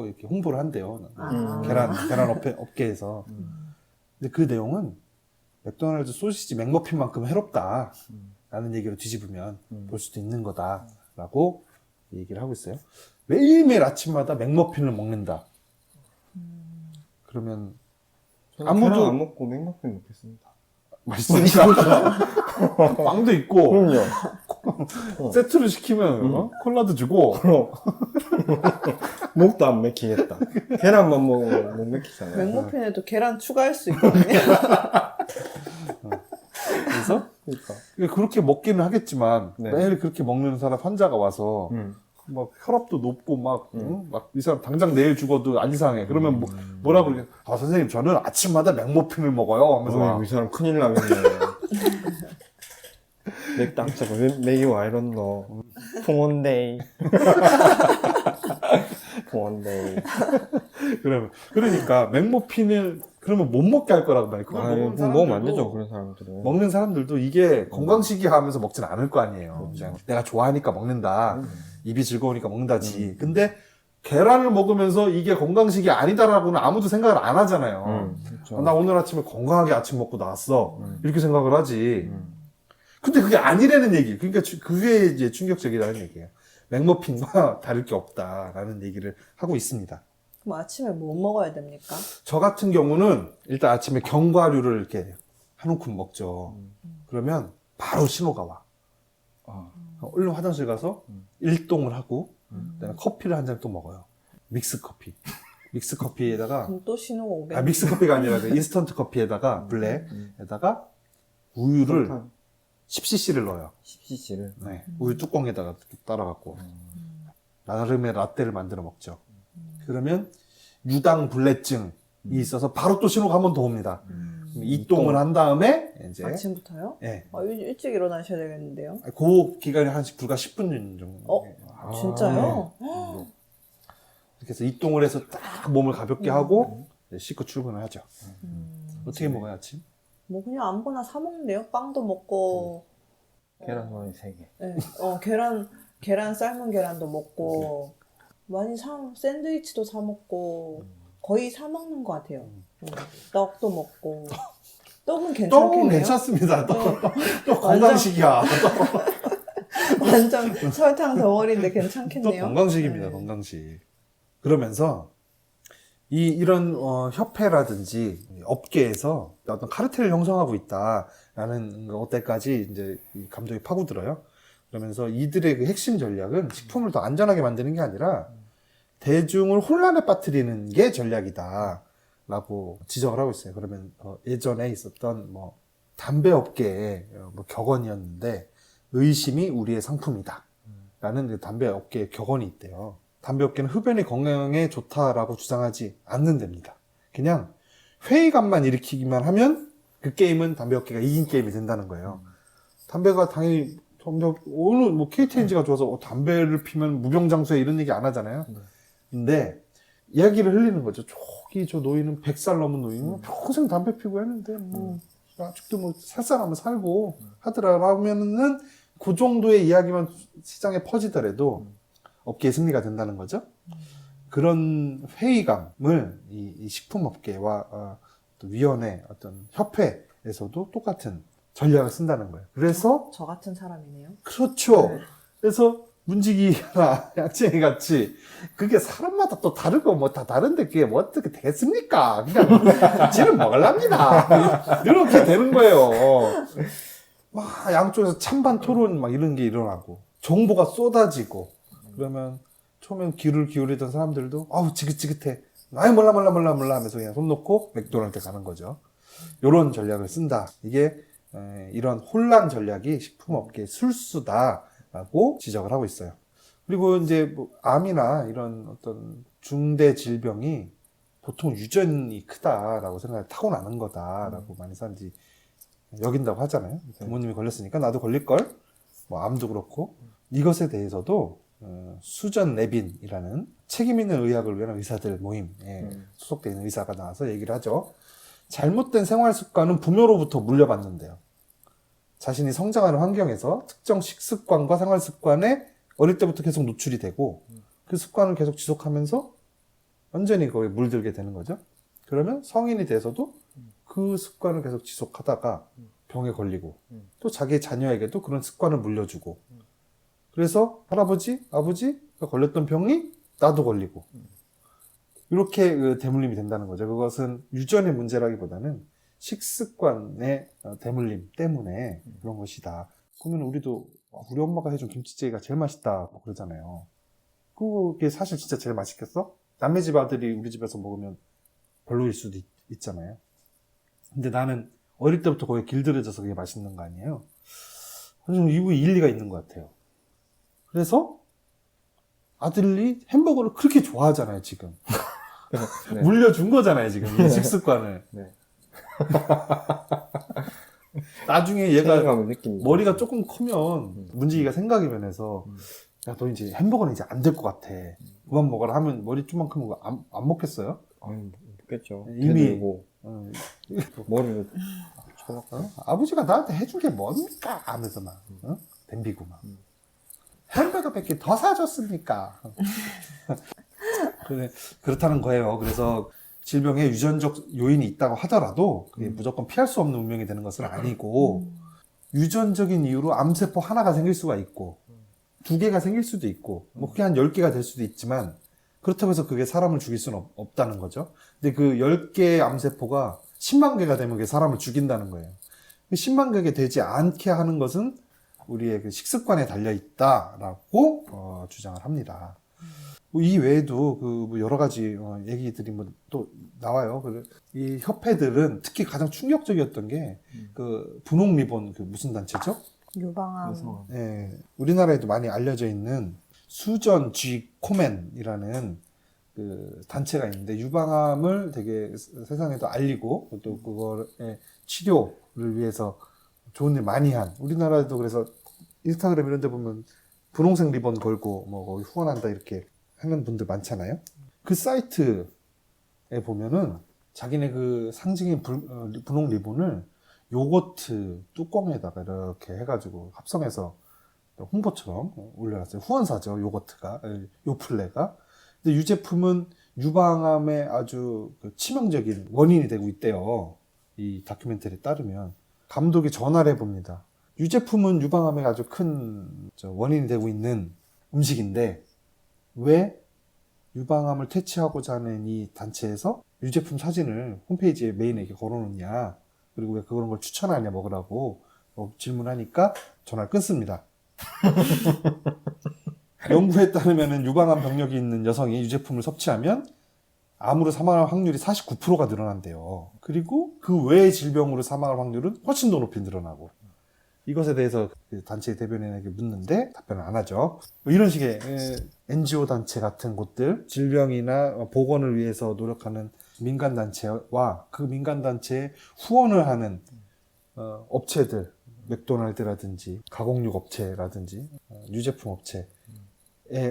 이렇게 홍보를 한대요. 계란 업계에서. 근데 그 내용은 맥도날드 소시지 맥머핀만큼 해롭다라는 얘기로 뒤집으면 볼 수도 있는 거다라고 얘기를 하고 있어요. 매일매일 아침마다 맥머핀을 먹는다. 그러면 아무도 아무도 안 먹고 맥머핀 먹겠습니다. 맛있으니까 빵도 있고 그럼요. 세트를 시키면 콜라도 주고 그럼 목도 안 맥히겠다. 계란만 먹으면 못 맥히잖아요. 맥모핀에도 계란 추가할 수 있거든요. 그래서 그러니까. 그렇게 먹기는 하겠지만 네. 매일 그렇게 먹는 사람 환자가 와서 막 혈압도 높고 막 이 사람 당장 내일 죽어도 안 이상해. 그러면 뭐라 그러냐? 아 선생님 저는 아침마다 맥모핀을 먹어요. 하면서 막 이 사람 큰일 나겠네. 맥당자고 맥이 와 이런노. 풍원데이. 풍원데이. 그러니까 맥모핀을 그러면 못 먹게 할 거라고 말이에요. 그걸 먹는 먹으면 안 사람들도- 되죠 그런 사람들은. 먹는 사람들도 이게 건강식이 하면서 먹진 않을 거 아니에요. 그냥 내가 좋아하니까 먹는다. 입이 즐거우니까 먹는다지. 근데 계란을 먹으면서 이게 건강식이 아니다라고는 아무도 생각을 안 하잖아요. 그렇죠. 나 오늘 아침에 건강하게 아침 먹고 나왔어. 이렇게 생각을 하지. 음. 근데 그게 아니라는 얘기. 그러니까 그게 이제 충격적이라는 얘기예요. 맥머핀과 다를 게 없다라는 얘기를 하고 있습니다. 그럼 아침에 뭐 먹어야 됩니까? 저 같은 경우는 일단 아침에 견과류를 이렇게 한 움큼 먹죠. 그러면 바로 신호가 와. 얼른 화장실 가서 일동을 하고 그다음에 커피를 한 잔 또 먹어요. 믹스 커피. 믹스 커피에다가 그럼 또 신호가 오겠네. 믹스 커피가 아니라 그 인스턴트 커피에다가 블랙에다가 우유를 10cc를 넣어요. 10cc를. 네. 우유 뚜껑에다가 따라갖고 나름의 라떼를 만들어 먹죠. 그러면 유당 불내증이 있어서 바로 또 신호가 한 번 더 옵니다. 이동을 한 다음에 이제 아침부터요? 예. 일찍 일어나셔야 되겠는데요? 그 기간이 한 불과 10분 정도. 진짜요? 이렇게 해서 이동을 해서 딱 몸을 가볍게 하고 이제 씻고 출근을 하죠. 어떻게 먹어요, 아침? 뭐 그냥 아무거나 사 먹는데요. 빵도 먹고 계란후라이 3개. 네. 계란 삶은 계란도 먹고 많이 샌드위치도 사 먹고 거의 사 먹는 것 같아요. 떡도 먹고 떡은 괜찮겠네요. 떡은 괜찮습니다. 떡 건강식이야. 완전 설탕 덩어리인데 또 괜찮겠네요. 건강식입니다, 네. 건강식. 그러면서 이런 협회라든지 업계에서 어떤 카르텔을 형성하고 있다라는 것때까지 이제 이 감독이 파고들어요. 그러면서 이들의 그 핵심 전략은 식품을 더 안전하게 만드는 게 아니라 대중을 혼란에 빠뜨리는 게 전략이다라고 지적을 하고 있어요. 그러면 예전에 있었던 뭐 담배 업계의 뭐 격언이었는데 의심이 우리의 상품이다. 라는 그 담배 업계의 격언이 있대요. 담배 업계는 흡연이 건강에 좋다라고 주장하지 않는답니다. 그냥 회의감만 일으키기만 하면 그 게임은 담배 업계가 이긴 게임이 된다는 거예요. 담배가 당연히 오늘 뭐 KTNG가 좋아서 담배를 피면 무병장수해 이런 얘기 안 하잖아요. 근데 이야기를 흘리는 거죠. 저기 저 노인은 100살 넘은 노인은 평생 담배 피고 했는데 뭐 아직도 뭐 살살하면 살고 하더라라면은 그 정도의 이야기만 시장에 퍼지더라도 업계의 승리가 된다는 거죠. 그런 회의감을 이 식품업계와 또 위원회 어떤 협회에서도 똑같은 전략을 쓴다는 거예요. 그래서 저 같은 사람이네요. 그렇죠. 네. 그래서 문지기나 약쟁이 같이 그게 사람마다 또 다르고 뭐 다 다른데 그게 뭐 어떻게 되겠습니까? 그냥 지는 먹으랍니다. 이렇게 되는 거예요. 막 양쪽에서 찬반 토론 막 이런 게 일어나고 정보가 쏟아지고 그러면 처음엔 귀를 기울이던 사람들도 아우 지긋지긋해. 아이 몰라 하면서 그냥 손 놓고 맥도날드 가는 거죠. 요런 전략을 쓴다. 이게 이런 혼란 전략이 식품업계의 술수다라고 지적을 하고 있어요. 그리고 이제 뭐 암이나 이런 어떤 중대 질병이 보통 유전이 크다라고 생각을 타고나는 거다라고 많은 사람들이 여긴다고 하잖아요. 부모님이 걸렸으니까 나도 걸릴걸? 뭐 암도 그렇고 이것에 대해서도 수전 내빈이라는 책임 있는 의학을 위한 의사들 모임에 소속되어 있는 의사가 나와서 얘기를 하죠. 잘못된 생활 습관은 부모로부터 물려받는데요. 자신이 성장하는 환경에서 특정 식습관과 생활 습관에 어릴 때부터 계속 노출이 되고 그 습관을 계속 지속하면서 완전히 거기에 물들게 되는 거죠. 그러면 성인이 돼서도 그 습관을 계속 지속하다가 병에 걸리고 또 자기 자녀에게도 그런 습관을 물려주고 그래서 할아버지, 아버지가 걸렸던 병이 나도 걸리고 이렇게 그 대물림이 된다는 거죠. 그것은 유전의 문제라기보다는 식습관의 대물림 때문에 그런 것이다. 그러면 우리도 우리 엄마가 해준 김치찌개가 제일 맛있다 뭐 그러잖아요. 그게 사실 진짜 제일 맛있겠어? 남의 집 아들이 우리 집에서 먹으면 별로일 수도 있잖아요. 근데 나는 어릴 때부터 거기에 길들여져서 그게 맛있는 거 아니에요? 저는 이거 일리가 있는 것 같아요. 그래서 아들이 햄버거를 그렇게 좋아하잖아요, 지금. 네. 물려준 거잖아요, 지금. 이 식습관을. 네. 나중에 얘가 책임감을 느낍니다. 머리가 조금 크면 문지기가 생각이 변해서 야, 너 이제 햄버거는 이제 안 될 것 같아. 그만 먹어라 하면 머리 좀만 크면 그거 안 먹겠어요? 아니, 먹겠죠. 이미- 들고 머리를 쳐박고. 아버지가 나한테 해준 게 뭡니까? 하면서 막, 덤비고 막. 햄버거 100개 더 사줬습니까? 그렇다는 거예요. 그래서 질병에 유전적 요인이 있다고 하더라도 그게 무조건 피할 수 없는 운명이 되는 것은 아니고 유전적인 이유로 암세포 하나가 생길 수가 있고 2개가 생길 수도 있고 뭐 그게 한 10개가 될 수도 있지만 그렇다고 해서 그게 사람을 죽일 수는 없다는 거죠. 근데 그 10개의 암세포가 10만 개가 되면 그게 사람을 죽인다는 거예요. 10만 개가 되지 않게 하는 것은 우리의 그 식습관에 달려 있다라고 주장을 합니다. 이 외에도 그 여러 가지 얘기들이 뭐 또 나와요. 이 협회들은 특히 가장 충격적이었던 게 그 분홍 리본 그 무슨 단체죠? 유방암. 예, 우리나라에도 많이 알려져 있는 수전 G 코멘이라는 그 단체가 있는데 유방암을 되게 세상에도 알리고 또 그거의 치료를 위해서 좋은 일 많이 한 우리나라에도 그래서 인스타그램 이런 데 보면 분홍색 리본 걸고 뭐 거기 후원한다 이렇게 하는 분들 많잖아요. 그 사이트에 보면은 자기네 그 상징인 분홍 리본을 요거트 뚜껑에다가 이렇게 해가지고 합성해서 홍보처럼 올려놨어요. 후원사죠, 요거트가, 요플레가. 근데 이 제품은 유방암에 아주 그 치명적인 원인이 되고 있대요. 이 다큐멘터리에 따르면. 감독이 전화를 해봅니다. 이 제품은 유방암에 아주 큰 원인이 되고 있는 음식인데 왜 유방암을 퇴치하고자 하는 이 단체에서 유제품 사진을 홈페이지에 메인에 이렇게 걸어놓냐, 그리고 왜 그런 걸 추천하냐 먹으라고 질문하니까 전화를 끊습니다. 연구에 따르면 유방암 병력이 있는 여성이 유제품을 섭취하면 암으로 사망할 확률이 49%가 늘어난대요. 그리고 그 외의 질병으로 사망할 확률은 훨씬 더 높이 늘어나고, 이것에 대해서 그 단체 대변인에게 묻는데 답변을 안 하죠. 뭐 이런 식의 NGO 단체 같은 곳들, 질병이나 보건을 위해서 노력하는 민간단체와 그 민간단체에 후원을 하는 업체들, 맥도날드라든지 가공육 업체라든지 유제품 업체의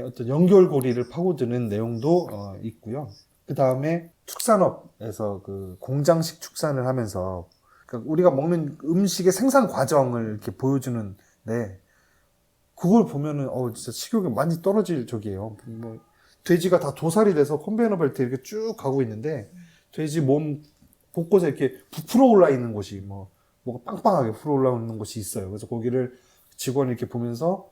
어떤 연결고리를 파고드는 내용도 있고요. 그 다음에 축산업에서 그 공장식 축산을 하면서, 그러니까 우리가 먹는 음식의 생산 과정을 이렇게 보여주는데, 그걸 보면은 진짜 식욕이 많이 떨어질 적이에요. 뭐 돼지가 다 도살이 돼서 컨베이어 벨트에 이렇게 쭉 가고 있는데, 돼지 몸 곳곳에 이렇게 부풀어 올라 있는 곳이 뭐가 빵빵하게 풀어 올라오는 곳이 있어요. 그래서 거기를 직원이 이렇게 보면서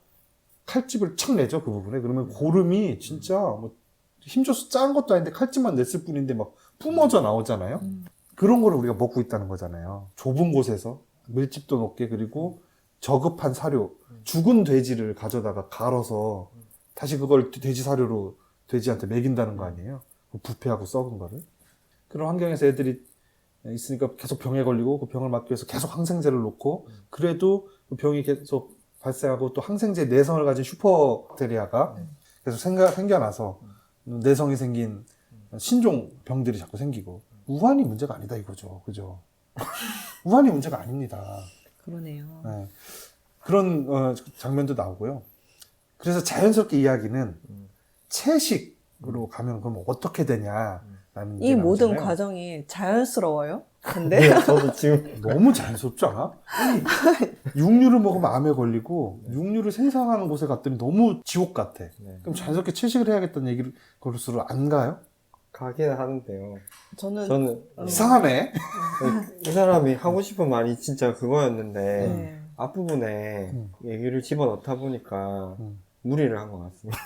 칼집을 척 내죠, 그 부분에. 그러면 고름이 진짜 뭐 힘줘서 짠 것도 아닌데 칼집만 냈을 뿐인데 막 뿜어져 나오잖아요. 그런 거를 우리가 먹고 있다는 거잖아요. 좁은 곳에서 밀집도 높게, 그리고 저급한 사료, 죽은 돼지를 가져다가 갈아서 다시 그걸 돼지 사료로 돼지한테 먹인다는 거 아니에요. 부패하고 썩은 거를. 그런 환경에서 애들이 있으니까 계속 병에 걸리고, 그 병을 막기 위해서 계속 항생제를 놓고, 그래도 그 병이 계속 발생하고, 또 항생제 내성을 가진 슈퍼박테리아가 계속 생겨나서 내성이 생긴 신종 병들이 자꾸 생기고, 우환이 문제가 아니다 이거죠. 그죠? 우환이 문제가 아닙니다. 그러네요. 네. 그런 장면도 나오고요. 그래서 자연스럽게 이야기는 채식으로 가면 그럼 어떻게 되냐라는 이 모든 나오잖아요. 과정이 자연스러워요? 근데 네, 저도 지금 너무 자연스럽지 않아? 아니, 육류를 먹으면 암에 걸리고 육류를 생산하는 곳에 갔더니 너무 지옥 같아. 네. 그럼 자연스럽게 채식을 해야겠다는 얘기를 걸을수록 안 가요? 가긴 하는데요. 저는 이상하네. 이 사람이 하고 싶은 말이 진짜 그거였는데 네. 앞부분에 얘기를 집어넣다 보니까 무리를 한 것 같습니다.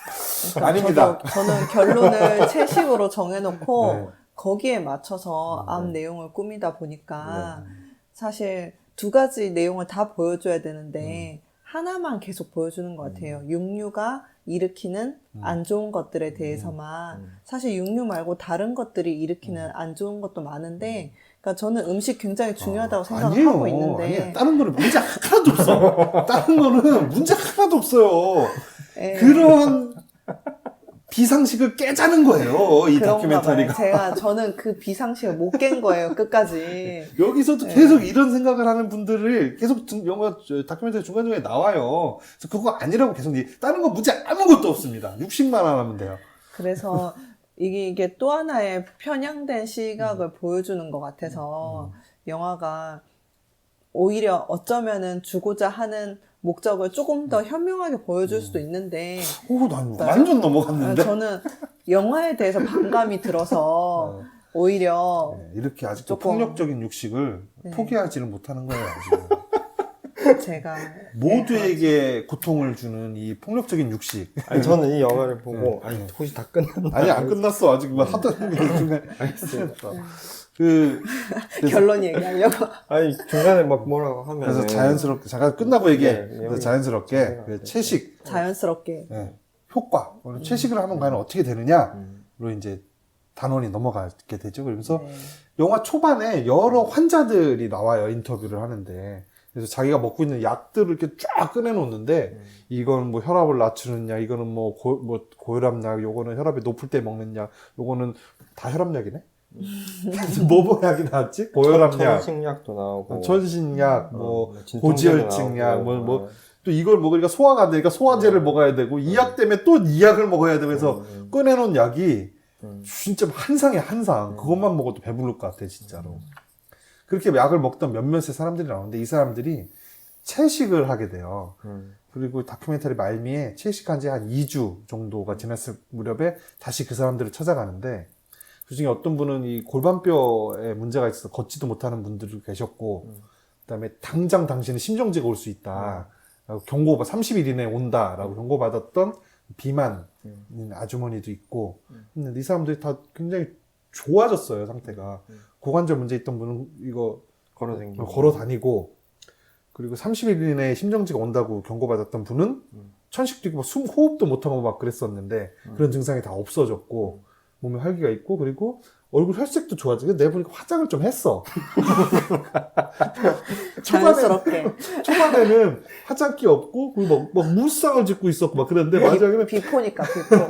그러니까 아닙니다. 저는 결론을 채식으로 정해놓고 네. 거기에 맞춰서 네. 암 내용을 꾸미다 보니까 사실 두 가지 내용을 다 보여줘야 되는데 하나만 계속 보여주는 것 같아요. 육류가 일으키는 안 좋은 것들에 대해서만. 사실 육류 말고 다른 것들이 일으키는 안 좋은 것도 많은데, 그러니까 저는 음식 굉장히 중요하다고 생각을 하고 있는데, 아니에요. 다른 거는 문제 하나도 없어. 다른 거는 문제 하나도 없어요. 예, 그런 비상식을 깨자는 거예요, 이 그런가 봐요. 다큐멘터리가. 저는 그 비상식을 못 깬 거예요, 끝까지. 여기서도 네. 계속 이런 생각을 하는 분들을 계속 영화 다큐멘터리 중간중간에 나와요. 그래서 그거 아니라고 계속 다른 거 문제 아무것도 없습니다. 육식만 안 하면 돼요. 그래서 이게 또 하나의 편향된 시각을 보여주는 것 같아서 영화가 오히려 어쩌면은 주고자 하는 목적을 조금 더 현명하게 보여줄 수도 있는데, 오, 난 완전 넘어갔는데. 저는 영화에 대해서 반감이 들어서 오히려 네, 이렇게 아직도 조금- 폭력적인 육식을 네. 포기하지는 못하는 거예요, 지금. 제가 모두에게 고통을 주는 이 폭력적인 육식. 아니, 저는 이 영화를 보고 네. 아니 혹시 다 끝났나? 아니, 안 끝났어. 아직 뭐 하던 게 중간에. 알겠습니다. 그래서 결론 얘기하려고. 아니 중간에 막 뭐라고 하면 그래서 자연스럽게, 잠깐 끝나고 얘기해. 네, 그래서 여기 자연스럽게 제가 그 채식, 자연스럽게. 네, 효과, 채식을 하면 과연 어떻게 되느냐로 이제 단원이 넘어가게 되죠. 그러면서 네. 영화 초반에 여러 환자들이 나와요, 인터뷰를 하는데. 그래서 자기가 먹고 있는 약들을 이렇게 쫙 꺼내놓는데, 이건 뭐 혈압을 낮추는 약, 이거는 뭐 고혈압 약, 요거는 혈압이 높을 때 먹는 약, 요거는 다 혈압약이네? 뭐 약이 나왔지? 고혈압 약, 천식약도 나오고 전신약, 뭐 진통제도 고지혈증 약, 나오고, 또 이걸 먹으니까 소화가 안 되니까 소화제를 먹어야 되고, 이 약 때문에 또 이 약을 먹어야 되고 해서 꺼내놓은 약이 진짜 한 상에 한 상. 그것만 먹어도 배부를 것 같아, 진짜로. 그렇게 약을 먹던 몇몇의 사람들이 나오는데 이 사람들이 채식을 하게 돼요. 그리고 다큐멘터리 말미에 채식한 지 한 2주 정도가 지났을 무렵에 다시 그 사람들을 찾아가는데 그 중에 어떤 분은 이 골반뼈에 문제가 있어서 걷지도 못하는 분들이 계셨고 그다음에 당장 당신은 심정지가 올 수 있다. 라고 경고가 30일 이내에 온다라고 경고받았던 비만인 아주머니도 있고 근데 이 사람들이 다 굉장히 좋아졌어요, 상태가. 고관절 문제 있던 분은 이거 걸어 다니고 그리고 30일 이내에 심정지가 온다고 경고받았던 분은 천식도 있고 숨 호흡도 못하고 막 그랬었는데 그런 증상이 다 없어졌고 몸에 활기가 있고 그리고 얼굴 혈색도 좋아지고 내가 보니까 화장을 좀 했어. 자연스럽게. 초반에는 화장기 없고 그리고 막 무쌍을 짓고 있었고 막 그랬는데 마지막에는 비포니까 비포.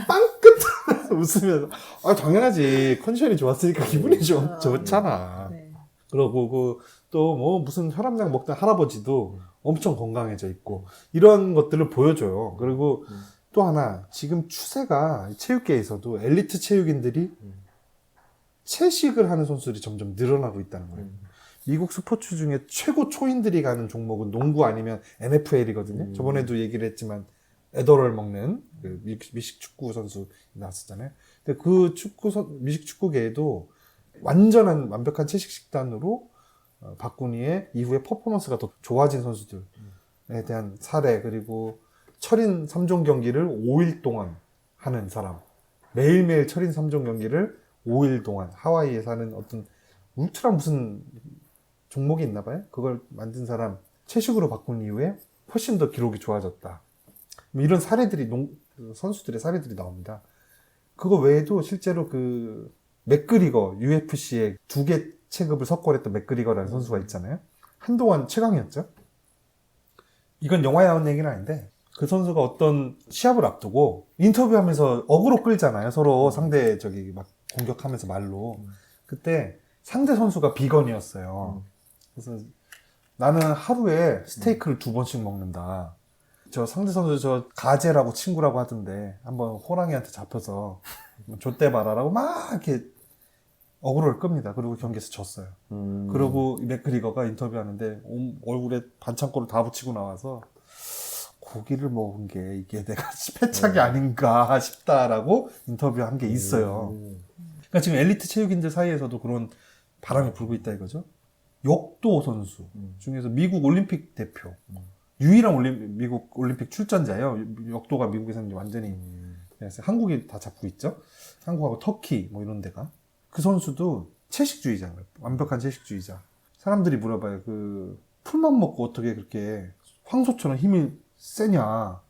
빵긋 웃으면서 아 당연하지 컨디션이 좋았으니까 기분이 좋잖아. 네. 그러고 또 뭐 무슨 혈압약 먹던 할아버지도 엄청 건강해져 있고 이런 것들을 보여줘요. 그리고 또 하나 지금 추세가 체육계에서도 엘리트 체육인들이 채식을 하는 선수들이 점점 늘어나고 있다는 거예요. 미국 스포츠 중에 최고 초인들이 가는 종목은 농구 아니면 NFL이거든요. 저번에도 얘기를 했지만 에더럴 먹는 그 미식 축구 선수 나왔었잖아요. 근데 그 미식 축구계에도 완벽한 채식 식단으로 박군희의 이후에 퍼포먼스가 더 좋아진 선수들에 대한 사례 그리고 철인 3종 경기를 5일 동안 하는 사람 매일매일 철인 3종 경기를 5일 동안 하와이에 사는 어떤 울트라 무슨 종목이 있나 봐요. 그걸 만든 사람 채식으로 바꾼 이후에 훨씬 더 기록이 좋아졌다. 이런 사례들이 선수들의 사례들이 나옵니다. 그거 외에도 실제로 그 맥그리거 UFC에 2개 체급을 석권했던 맥그리거라는 선수가 있잖아요. 한동안 최강이었죠. 이건 영화에 나온 얘기는 아닌데 그 선수가 어떤 시합을 앞두고 인터뷰하면서 어그로 끌잖아요. 서로 상대 막 공격하면서 말로. 그때 상대 선수가 비건이었어요. 그래서 나는 하루에 스테이크를 2번씩 먹는다. 저 상대 선수 저 가재라고 친구라고 하던데 한번 호랑이한테 잡혀서 좆대 봐라라고 막 이렇게 어그로를 끕니다. 그리고 경기에서 졌어요. 그리고 맥그리거가 인터뷰하는데 얼굴에 반창고를 다 붙이고 나와서 고기를 먹은 게 이게 내가 패착이 아닌가 싶다라고 인터뷰한 게 있어요. 그러니까 지금 엘리트 체육인들 사이에서도 그런 바람이 불고 있다 이거죠. 역도 선수 중에서 미국 올림픽 대표 유일한 미국 올림픽 출전자예요. 역도가 미국에서는 완전히 한국이 다 잡고 있죠. 한국하고 터키 뭐 이런 데가 그 선수도 채식주의자예요. 완벽한 채식주의자. 사람들이 물어봐요. 그 풀만 먹고 어떻게 그렇게 황소처럼 힘이 세냐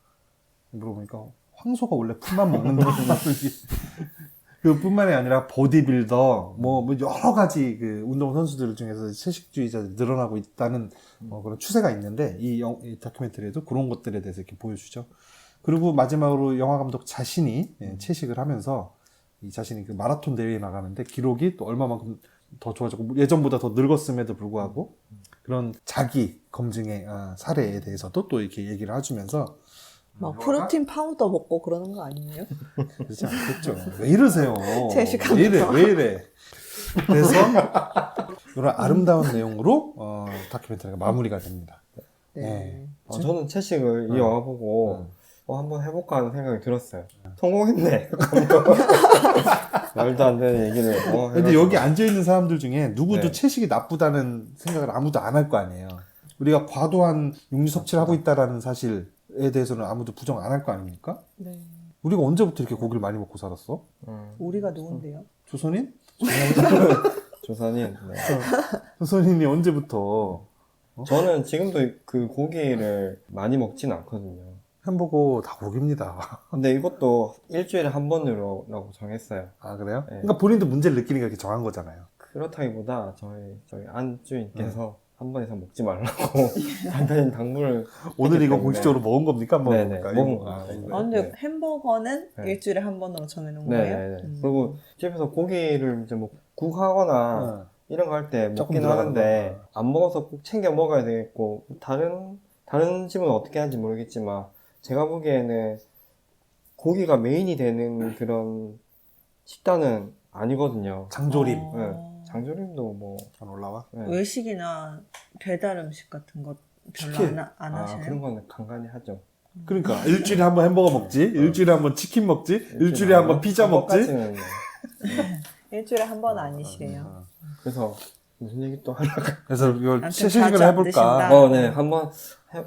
물어보니까 황소가 원래 풀만 먹는다. 그뿐만이 아니라 보디빌더 뭐 여러 가지 그 운동 선수들 중에서 채식주의자들이 늘어나고 있다는 그런 추세가 있는데 이 다큐멘터리에도 그런 것들에 대해서 이렇게 보여주죠. 그리고 마지막으로 영화 감독 자신이 채식을 하면서 이 자신이 그 마라톤 대회에 나가는데 기록이 또 얼마만큼 더 좋아졌고 예전보다 더 늙었음에도 불구하고 그런 자기 검증의 사례에 대해서도 또 이렇게 얘기를 해주면서 막 프로틴 파우더 먹고 그러는 거 아니에요? 그렇지 않겠죠. 왜 이러세요? 채식하면서. 왜 이래? 그래서 이런 아름다운 내용으로 다큐멘터리가 마무리가 됩니다. 네. 저는 채식을 이 영화 보고 한번 해볼까 하는 생각이 들었어요. 성공했네. 말도 안 되는 얘기를. 근데 여기 앉아있는 사람들 중에 누구도 네. 채식이 나쁘다는 생각을 아무도 안 할 거 아니에요. 우리가 과도한 육류 섭취를 하고 있다는 사실에 대해서는 아무도 부정 안 할 거 아닙니까? 네. 우리가 언제부터 이렇게 고기를 많이 먹고 살았어? 우리가 누군데요? 조선인? 조선인. 네. 조선인이 언제부터? 저는 지금도 그 고기를 많이 먹진 않거든요. 햄버거 다 고기입니다. 근데 이것도 일주일에 한 번으로라고 정했어요. 아, 그래요? 네. 그러니까 본인도 문제를 느끼니까 이렇게 정한 거잖아요. 그렇다기보다 저희 안주인께서 한 번 이상 먹지 말라고 간단히 당부를 오늘 이거 때문에. 공식적으로 먹은 겁니까? 한번 네네, 먹을까요? 먹은 이거? 겁니다. 근데 네. 햄버거는 네. 일주일에 한 번으로 정해놓은 거예요? 네네네. 그리고 집에서 고기를 이제 뭐 국하거나 이런 거 할 때 조금 먹긴 들어가는 하는데 거. 안 먹어서 꼭 챙겨 먹어야 되겠고 다른 집은 어떻게 하는지 모르겠지만 제가 보기에는 고기가 메인이 되는 그런 식단은 아니거든요. 장조림 네. 장조림도 뭐 안 올라와? 네. 외식이나 배달 음식 같은 것 별로 치킨. 안 하셔요? 그런 거는 간간히 하죠. 그러니까 일주일에 한 번 햄버거 먹지, 일주일에 한 번 치킨 먹지, 일주일에 한 번 피자 먹지. 그것까지는 뭐. 일주일에 한 번 아니시래요. 그래서 무슨 얘기 또 하려고. 그래서 이걸 아무튼 채식을 자주 안 해볼까? 드신다. 네. 한번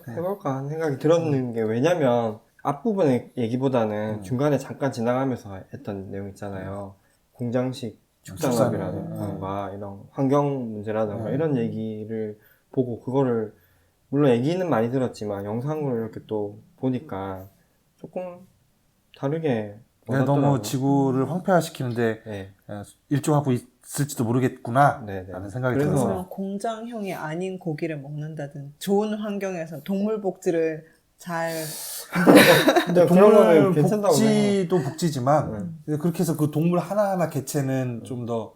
해볼까 하는 생각이 들었는 게 왜냐면 앞부분의 얘기보다는 중간에 잠깐 지나가면서 했던 내용 있잖아요. 공장식 축산업이라든가 이런 환경 문제라든가 이런 얘기를 보고 그거를 물론 얘기는 많이 들었지만 영상으로 이렇게 또 보니까 조금 다르게 너무 와닿더라고요. 지구를 황폐화시키는데 네. 일조하고 있을지도 모르겠구나 네네. 라는 생각이 그래서- 들어서 그러면 공장형이 아닌 고기를 먹는다든 좋은 환경에서 동물 복지를 잘 근데 그런 거는 동물 괜찮다고 생각해요. 복지도 복지지만 그렇게 해서 그 동물 하나하나 개체는 좀 더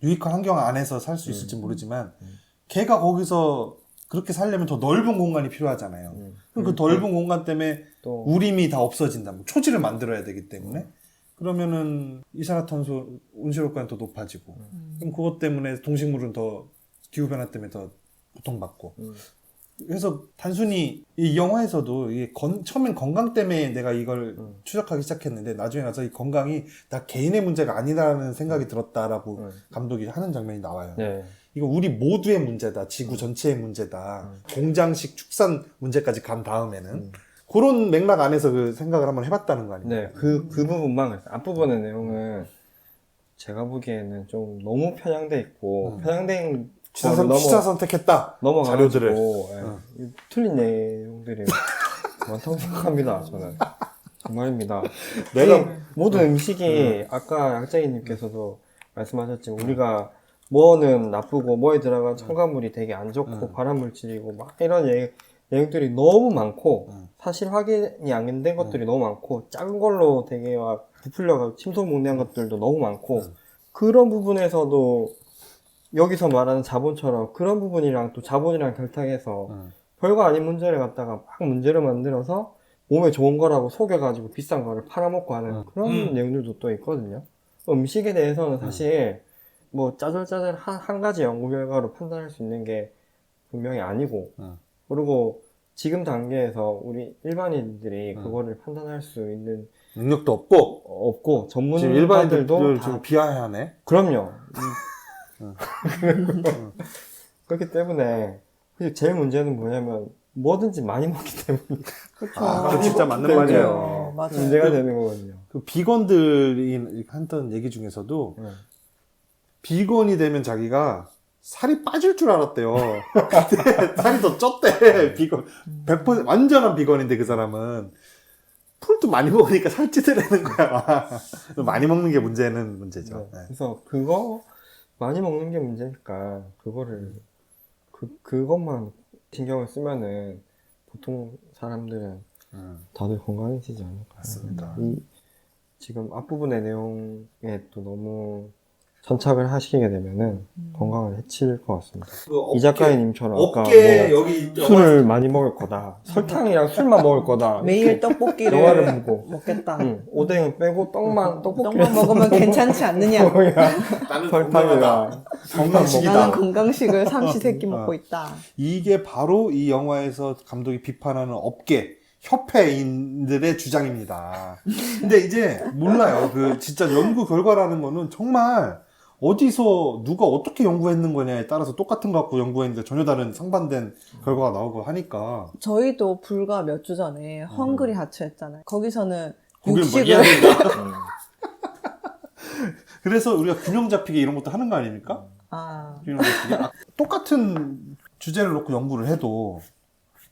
유익한 환경 안에서 살 수 있을지 모르지만 걔가 거기서 그렇게 살려면 더 넓은 공간이 필요하잖아요. 그럼 그 넓은 공간 때문에 또 우림이 다 없어진다. 초지를 만들어야 되기 때문에 그러면은 이산화탄소 온실효과는 더 높아지고 그럼 그것 때문에 동식물은 더 기후변화 때문에 더 고통받고 그래서 단순히 이 영화에서도 이게 처음엔 건강 때문에 내가 이걸 추적하기 시작했는데 나중에 가서 이 건강이 나 개인의 문제가 아니라는 생각이 들었다라고 감독이 하는 장면이 나와요. 네. 이거 우리 모두의 문제다. 지구 전체의 문제다. 공장식 축산 문제까지 간 다음에는 그런 맥락 안에서 그 생각을 한번 해봤다는 거 아닙니까? 네, 그 부분만 그랬어요. 앞부분의 내용은 제가 보기에는 좀 너무 편향돼 있고, 편향된 취사 선택했다. 넘어가가지고, 자료들을. 예, 틀린 내용들이 많다고 생각합니다, 저는. 정말입니다. 내가 모든 음식이, 아까 약장이님께서도 말씀하셨지만, 우리가 뭐는 나쁘고, 뭐에 들어간 첨가물이 되게 안 좋고, 발암물질이고, 막 이런 내용들이 너무 많고, 사실 확인이 안 된 것들이 너무 많고, 작은 걸로 되게 막 부풀려가 침소봉대한 것들도 너무 많고, 그런 부분에서도 여기서 말하는 자본처럼 그런 부분이랑 또 자본이랑 결탁해서 별거 아닌 문제를 갖다가 막 문제를 만들어서 몸에 좋은 거라고 속여가지고 비싼 거를 팔아먹고 하는 그런 내용들도 또 있거든요. 음식에 대해서는 사실 뭐 짜잘짜잘 한 가지 연구 결과로 판단할 수 있는 게 분명히 아니고 그리고 지금 단계에서 우리 일반인들이 그거를 판단할 수 있는 능력도 없고 없고 지금 전문가들도 일반인들도 다 지금 비하하네. 그럼요. 그렇기 때문에 제일 문제는 뭐냐면 뭐든지 많이 먹기 때문에 그렇죠. 그거 진짜 맞는 말이에요. 맞아요. 문제가 되는 거거든요. 그 비건들이 했던 얘기 중에서도 비건이 되면 자기가 살이 빠질 줄 알았대요. 근데 살이 더 쪘대. 비건 100% 완전한 비건인데 그 사람은 풀도 많이 먹으니까 살찌더라는 거야. 많이 먹는 게 문제죠. 네. 그래서 그거 많이 먹는 게 문제니까 그거를 그것만 신경을 쓰면은 보통 사람들은 다들 건강해지지 않을까. 맞습니다. 지금 앞부분의 내용에 또 너무 전착을 하시게 되면은 건강을 해칠 것 같습니다. 이 작가님처럼 아까 어깨 뭐 여기 술을 많이 먹을 거다. 설탕이랑 술만 먹을 거다. 매일 떡볶이를 영화를 보고. 먹겠다. 오뎅은 빼고 떡만 떡만 먹으면 괜찮지 않느냐. 나는 설탕이랑 건강식이다. 나는 건강식을 삼시세끼 먹고 있다. 이게 바로 이 영화에서 감독이 비판하는 업계 협회인들의 주장입니다. 근데 이제 몰라요. 그 진짜 연구 결과라는 거는 정말 어디서 누가 어떻게 연구했는 거냐에 따라서 똑같은 거 갖고 연구했는데 전혀 다른 상반된 결과가 나오고 하니까 저희도 불과 몇 주 전에 헝그리 하츠 했잖아요. 거기서는 거기를 뭐 육식을 이야기한다. 그래서 우리가 균형 잡히게 이런 것도 하는 거 아닙니까? 균형 잡히게. 똑같은 주제를 놓고 연구를 해도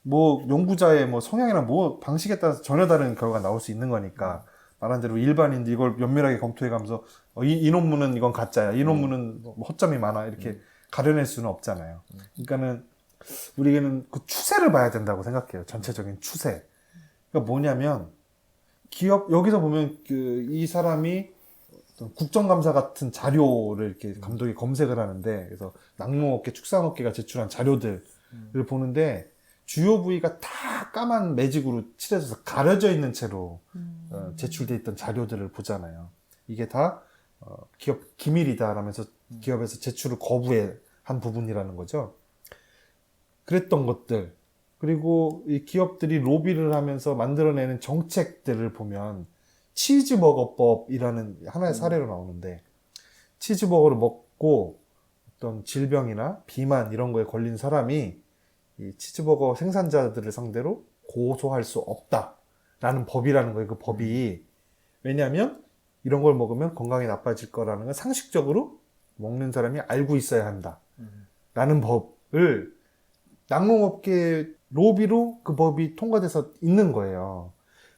뭐 연구자의 뭐 성향이나 뭐 방식에 따라서 전혀 다른 결과가 나올 수 있는 거니까 말한 대로 일반인들 이걸 면밀하게 검토해가면서 이 논문은 이건 가짜야, 이 논문은 뭐 허점이 많아 이렇게 가려낼 수는 없잖아요. 그러니까는 우리에게는 그 추세를 봐야 된다고 생각해요. 전체적인 추세. 그러니까 뭐냐면 기업 여기서 보면 그 이 사람이 어떤 국정감사 같은 자료를 이렇게 감독이 검색을 하는데 그래서 낙농업계, 축산업계가 제출한 자료들을 보는데 주요 부위가 다 까만 매직으로 칠해져서 가려져 있는 채로 제출돼 있던 자료들을 보잖아요. 이게 다 기업 기밀이다라면서 기업에서 제출을 거부한 부분이라는 거죠. 그랬던 것들, 그리고 이 기업들이 로비를 하면서 만들어내는 정책들을 보면 치즈버거법이라는 하나의 사례로 나오는데, 치즈버거를 먹고 어떤 질병이나 비만 이런 거에 걸린 사람이 이 치즈버거 생산자들을 상대로 고소할 수 없다라는 법이라는 거예요. 그 법이. 왜냐하면 이런 걸 먹으면 건강이 나빠질 거라는 걸 상식적으로 먹는 사람이 알고 있어야 한다라는 법을 낙농업계 로비로 그 법이 통과돼서 있는 거예요.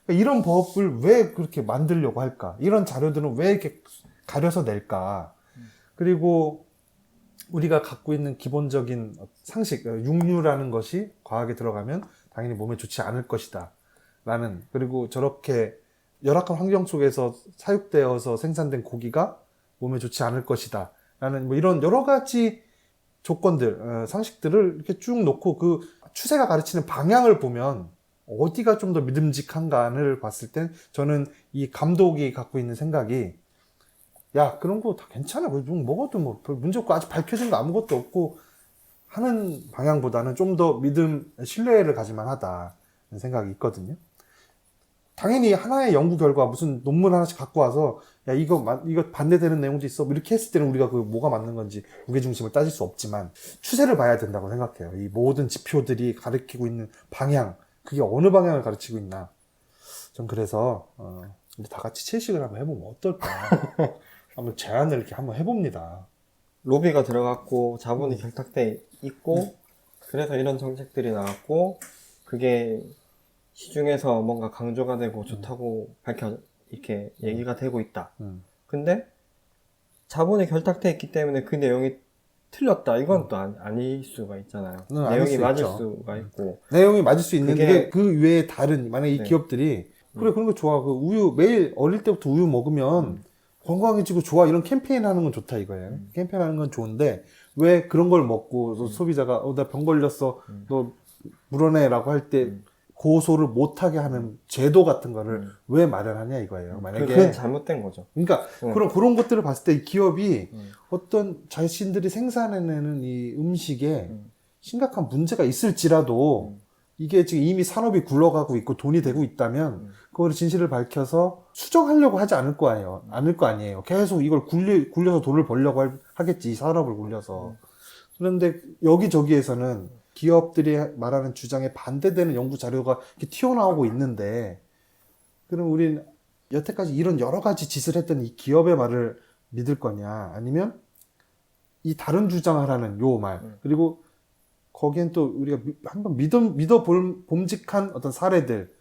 그러니까 이런 법을 왜 그렇게 만들려고 할까? 이런 자료들은 왜 이렇게 가려서 낼까? 그리고 우리가 갖고 있는 기본적인 상식, 육류라는 것이 과학에 들어가면 당연히 몸에 좋지 않을 것이다. 그리고 저렇게 열악한 환경 속에서 사육되어서 생산된 고기가 몸에 좋지 않을 것이다. 뭐 이런 여러 가지 조건들, 상식들을 이렇게 쭉 놓고 그 추세가 가르치는 방향을 보면 어디가 좀 더 믿음직한가를 봤을 땐 저는 이 감독이 갖고 있는 생각이, 야, 그런 거 다 괜찮아. 먹어도 뭐 별 문제 없고 아직 밝혀진 거 아무것도 없고 하는 방향보다는 좀 더 신뢰를 가질만 하다는 생각이 있거든요. 당연히 하나의 연구 결과 무슨 논문 하나씩 갖고 와서 야, 이거 반대되는 내용도 있어. 뭐 이렇게 했을 때는 우리가 그 뭐가 맞는 건지 무게중심을 따질 수 없지만 추세를 봐야 된다고 생각해요. 이 모든 지표들이 가리키고 있는 방향, 그게 어느 방향을 가르치고 있나. 전 그래서 우리 다 같이 채식을 한번 해보면 어떨까. 한번 제안을 이렇게 한번 해봅니다. 로비가 들어갔고 자본이 결탁돼 있고 그래서 이런 정책들이 나왔고 그게 시중에서 뭔가 강조가 되고 좋다고 이렇게 얘기가 되고 있다. 근데 자본이 결탁돼 있기 때문에 그 내용이 틀렸다. 이건 또 아닐 수가 있잖아요. 내용이 맞을 수가 있고. 내용이 맞을 수 있는데 그게 그 외에 다른, 만약에 이 기업들이 그래, 그런 거 좋아. 그 우유, 매일 어릴 때부터 우유 먹으면 건강해지고 좋아. 이런 캠페인 하는 건 좋다 이거예요. 캠페인 하는 건 좋은데 왜 그런 걸 먹고 소비자가 나 병 걸렸어. 너 물어내라고 할 때 고소를 못하게 하는 제도 같은 거를 왜 마련하냐 이거예요. 만약에 그건 잘못된 거죠. 그러니까 그런 것들을 봤을 때 이 기업이 어떤 자신들이 생산해내는 이 음식에 심각한 문제가 있을지라도 이게 지금 이미 산업이 굴러가고 있고 돈이 되고 있다면 그거를 진실을 밝혀서 수정하려고 하지 않을 거 아니에요. 계속 이걸 굴려서 돈을 벌려고 하겠지. 이 산업을 굴려서. 그런데 여기저기에서는 기업들이 말하는 주장에 반대되는 연구 자료가 이렇게 튀어나오고 있는데, 그럼 우리는 여태까지 이런 여러 가지 짓을 했던 이 기업의 말을 믿을 거냐, 아니면 이 다른 주장을 하는 요 말, 그리고 거기엔 또 우리가 한번 믿어볼 봄직한 어떤 사례들,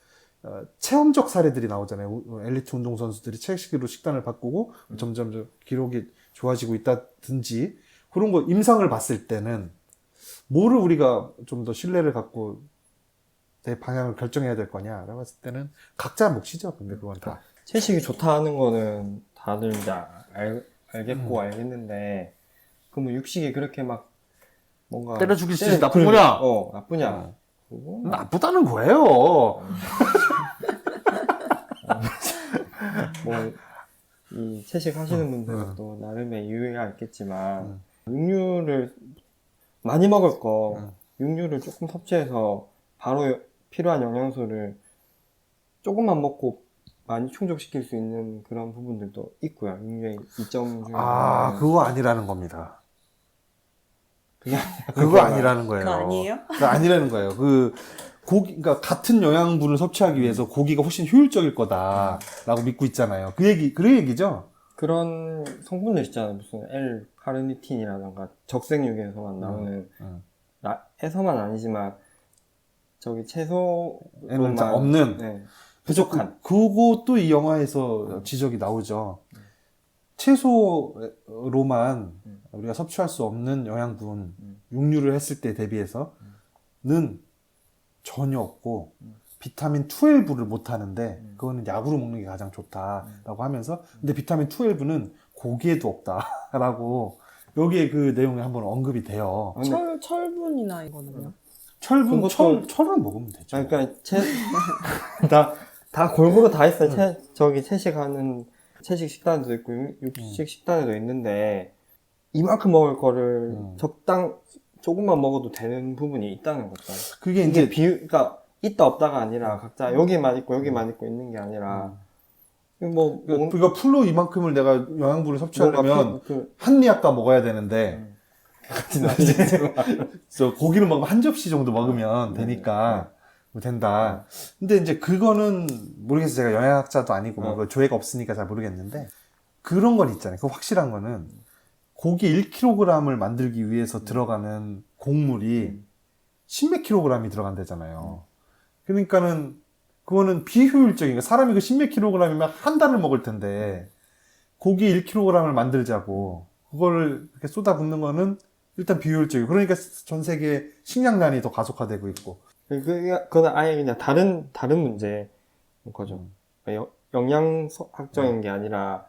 체험적 사례들이 나오잖아요. 엘리트 운동선수들이 채식으로 식단을 바꾸고 점점 기록이 좋아지고 있다든지, 그런 거 임상을 봤을 때는 뭐를 우리가 좀 더 신뢰를 갖고 내 방향을 결정해야 될 거냐라고 했을 때는 각자 몫이죠. 근데 그건 다. 채식이 좋다 하는 거는 다들 이제 알겠고 알겠는데, 그러면 육식이 그렇게 막 뭔가 때려 죽일 수 있는 나쁜 거냐? 나쁘냐? 나쁘다는 거예요. 이 채식 하시는 분들은 또 나름의 이유가 있겠지만, 육류를 많이 먹을 거, 육류를 조금 섭취해서 바로 필요한 영양소를 조금만 먹고 많이 충족시킬 수 있는 그런 부분들도 있고요. 육류의 이점 중에 그거 아니라는 겁니다. 그게 그거 아니라는 거예요. 그거 아니에요? 그거 아니라는 거예요. 그러니까 같은 영양분을 섭취하기 위해서 고기가 훨씬 효율적일 거다라고 믿고 있잖아요. 그 얘기죠? 그런 성분들 있잖아요. 무슨 L-카르니틴이라던가 적색육에서만 나오는, 에서만 아니지만, 저기 채소로만 없는. 부족한. 그것도 이 영화에서 지적이 나오죠. 채소로만 우리가 섭취할 수 없는 영양분, 육류를 했을 때 대비해서는 전혀 없고, 비타민 12를 못 하는데, 그거는 약으로 먹는 게 가장 좋다라고 하면서, 근데 비타민 12는 고기에도 없다라고, 여기에 그 내용이 한번 언급이 돼요. 철분이나 이거는요? 철은 먹으면 되죠. 그러니까 다 골고루 다 있어요. 저기 채식하는 채식 식단에도 있고 육식 식단에도 있는데 이만큼 먹을 거를 조금만 먹어도 되는 부분이 있다는 거죠. 그게 이게 이제 그러니까 있다 없다가 아니라 각자 여기만 있고 여기만 있고 있는 게 아니라 뭐 이거 풀로 이만큼을 내가 영양분을 섭취하려면 한미약과 먹어야 되는데 이제 고기를 먹으면 한 접시 정도 먹으면 되니까 된다. 근데 이제 그거는 모르겠어요. 제가 영양학자도 아니고 뭐 조회가 없으니까 잘 모르겠는데 그런 건 있잖아요. 그 확실한 거는 고기 1kg을 만들기 위해서 들어가는 곡물이 10몇 킬로그램이 들어간다잖아요. 그러니까는 그거는 비효율적인 거. 사람이 그 10몇 킬로그램이면 한 달을 먹을 텐데 고기 1kg을 만들자고 그거를 이렇게 쏟아붓는 거는 일단 비효율적이고 그러니까 전 세계 식량난이 더 가속화되고 있고 그건 아예 그냥 다른 문제인 거죠. 영양학적인 게 아니라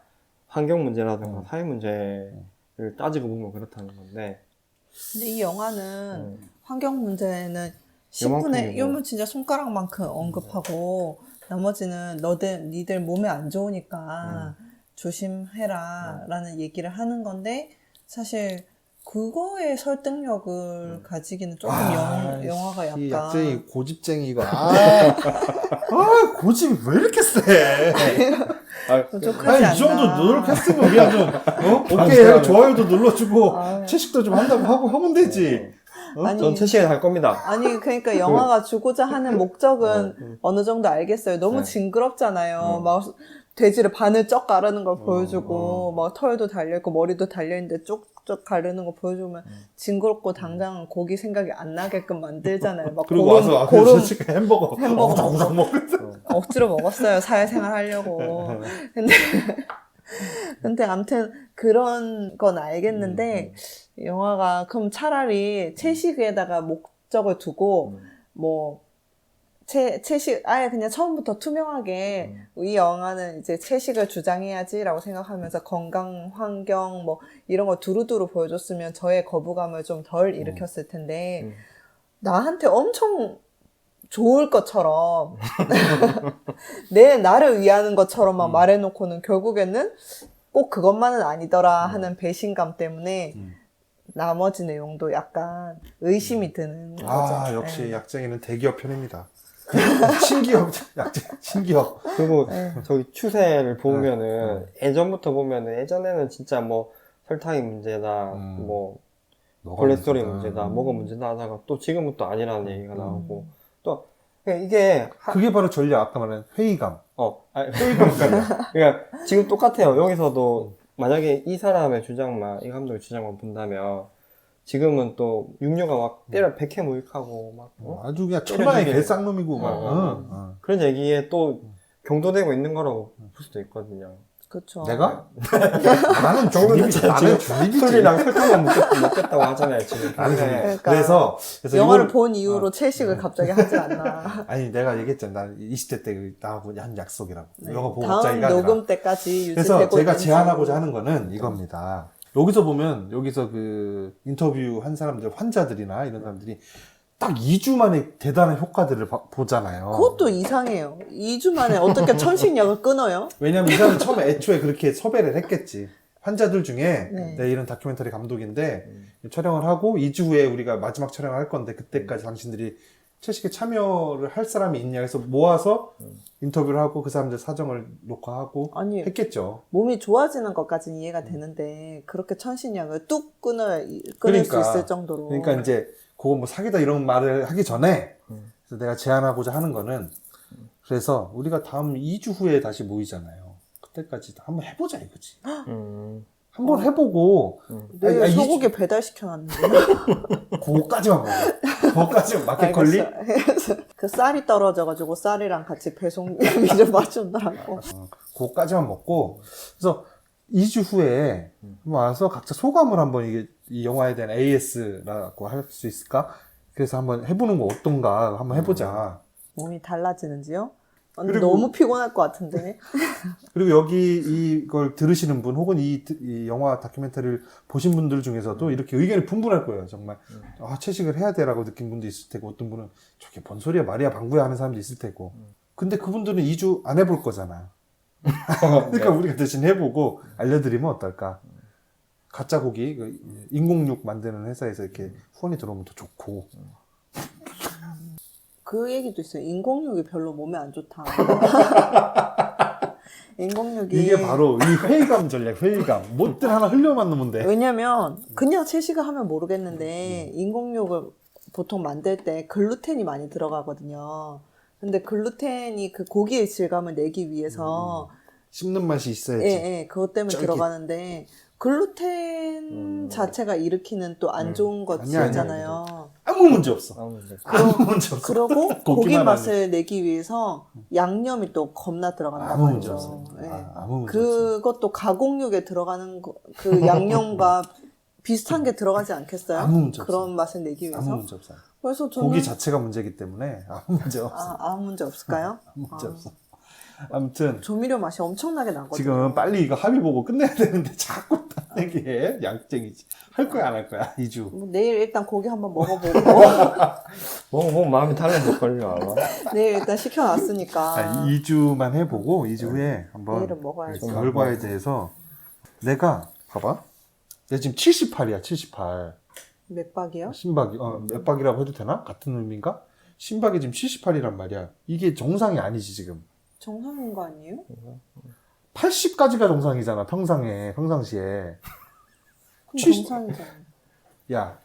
환경 문제라든가 사회 문제를 따지고 보면 그렇다는 건데. 근데 이 영화는 환경 문제는 10분의 1은 진짜 손가락만큼 언급하고 나머지는 니들 몸에 안 좋으니까 조심해라 라는 얘기를 하는 건데 사실 그거의 설득력을 가지기는 조금 영화가 약간 이 약쟁이 고집쟁이 이거 고집이 왜 이렇게 세? 부족하지 이 정도 않나. 노력했으면 우리가 좀 오케이 좋아요도 눌러주고 채식도 좀 한다고 하고 하면 되지. 아니, 전 채식에 갈 겁니다. 아니 그러니까 영화가 주고자 하는 목적은 어느 정도 알겠어요. 너무 징그럽잖아요. 막 돼지를 반을 쩍 가르는 걸 보여주고 막 털도 달려있고 머리도 달려있는데 쪽쪽 가르는 거 보여주면 징그럽고 당장 고기 생각이 안 나게끔 만들잖아요. 막 그리고 와서 솔직히 햄버거 우당 먹고 억지로 먹었어요. 사회생활 하려고. 근데 아무튼 그런 건 알겠는데 영화가 그럼 차라리 채식에다가 목적을 두고 뭐 채식 아예 그냥 처음부터 투명하게 이 영화는 이제 채식을 주장해야지라고 생각하면서 건강, 환경 뭐 이런 거 두루두루 보여줬으면 저의 거부감을 좀 덜 일으켰을 텐데 나한테 엄청 좋을 것처럼 나를 위하는 것처럼 막 말해놓고는 결국에는 꼭 그것만은 아니더라 하는 배신감 때문에 나머지 내용도 약간 의심이 드는 거죠. 역시 약쟁이는 대기업 편입니다. 신기업 신기업. 그리고 저기 추세를 보면은 예전부터 보면은 예전에는 진짜 뭐 설탕이 문제다, 뭐 콜레스테롤이 문제다, 뭐가 문제다 하다가 또 지금은 또 아니라는 얘기가 나오고 또 이게 그게 바로 전략 아까 말한 회의감. 회의감까지. 그러니까 지금 똑같아요. 여기서도 만약에 이 사람의 주장만 이 감독의 주장만 본다면. 지금은 또 육류가 막 때려 백해무익하고 막 아주 그냥 천하의 개쌍놈이고 막 그런 얘기에 또 경도되고 있는 거라고 볼 수도 있거든요. 그렇죠. 내가? 나는 중립이지. 술이랑 설탕만 먹겠다고 하잖아요 지금. 그러니까 그래서 영화를 본 이후로 채식을 갑자기 하지 않나. 아니 내가 얘기했잖아. 나 20대 때 나하고 한 약속이라고. 영화 보고 다음 갑자기가 녹음 때까지 그래서 유지되고 제가 있는지. 제안하고자 하는 거는 이겁니다. 여기서 보면 여기서 그 인터뷰 한 사람들 환자들이나 이런 사람들이 딱 2주 만에 대단한 효과들을 보잖아요. 그것도 이상해요. 2주 만에 어떻게 천식약을 끊어요? 왜냐면 이 사람은 처음에 애초에 그렇게 섭외를 했겠지. 환자들 중에 내 이런 다큐멘터리 감독인데 촬영을 하고 2주 후에 우리가 마지막 촬영을 할 건데 그때까지 당신들이 채식에 참여를 할 사람이 있냐 해서 모아서 인터뷰를 하고 그 사람들 사정을 녹화하고 했겠죠. 몸이 좋아지는 것까지는 이해가 되는데 그렇게 천신약을 뚝 끊을 수 있을 정도로. 그러니까 이제 그거 뭐 사기다 이런 말을 하기 전에 그래서 내가 제안하고자 하는 거는 그래서 우리가 다음 2주 후에 다시 모이잖아요. 그때까지 한번 해보자 이거지. 한번 해보고 내 소고기 배달시켜놨는데 그거까지만 먹어. 그거까지만 마켓컬리? 그 쌀이 떨어져가지고 쌀이랑 같이 배송비 좀 맞춘다고. 그거까지만 먹고 그래서 2주 후에 와서 각자 소감을 한번 이 영화에 대한 AS라고 할 수 있을까? 그래서 한번 해보는 거 어떤가 한번 해보자. 몸이 달라지는지요? 그리고 너무 피곤할 것 같은데. 그리고 여기 이걸 들으시는 분 혹은 이 영화 다큐멘터리를 보신 분들 중에서도 이렇게 의견이 분분할 거예요. 정말 채식을 해야 돼라고 느낀 분도 있을 테고 어떤 분은 저게 뭔 소리야 말이야 방구야 하는 사람도 있을 테고 근데 그분들은 2주 안 해볼 거잖아. 그러니까 우리가 대신 해보고 알려드리면 어떨까? 가짜 고기, 인공육 만드는 회사에서 이렇게 후원이 들어오면 더 좋고. 그 얘기도 있어요. 인공육이 별로 몸에 안 좋다. 인공육이 이게 바로 이 회의감 전략, 회의감. 뭐든 하나 흘려만 놓으면 돼. 왜냐면 그냥 채식을 하면 모르겠는데 인공육을 보통 만들 때 글루텐이 많이 들어가거든요. 근데 글루텐이 그 고기의 질감을 내기 위해서 씹는 맛이 있어야지. 예, 그것 때문에 쫄깃. 들어가는데 글루텐 자체가 일으키는 또 안 좋은 아니야, 것이잖아요. 아무 문제 없어. 아무 문제 없어. 아무 문제 없어. 그러고 고기 고기만 맛을 내기 위해서 양념이 또 겁나 들어간단 아무 문제 말이죠. 없어. 예. 아무 문제 없어. 그것도 가공육에 들어가는 그 양념과 비슷한 게 들어가지 않겠어요? 아무 문제 없어. 그런 맛을 내기 아무 위해서. 문제 없어. 그래서 저는 고기 자체가 문제이기 때문에 아무 문제 없어. 아무 문제 없을까요? 아무 문제 아. 없어. 아무튼 조미료 맛이 엄청나게 나거든요. 지금 빨리 이거 합의 보고 끝내야 되는데 자꾸 딴 얘기해. 양쟁이지. 할 거야 안 할 거야? 2주. 뭐 내일 일단 고기 한번 먹어보고 뭐 마음이 달라질걸요, 아마. 내일 일단 시켜놨으니까 2주만 해보고 2주 후에 한번 내일은 먹어야죠. 결과에 대해서 내가 봐봐. 내가 지금 78이야. 78. 맥박이요? 심박이 몇 박이라고 해도 되나? 같은 의미인가? 심박이 지금 78이란 말이야. 이게 정상이 아니지 지금. 정상인 거 아니에요? 80까지가 정상이잖아. 평상시에. 그럼 70. 정상이잖아요. 야,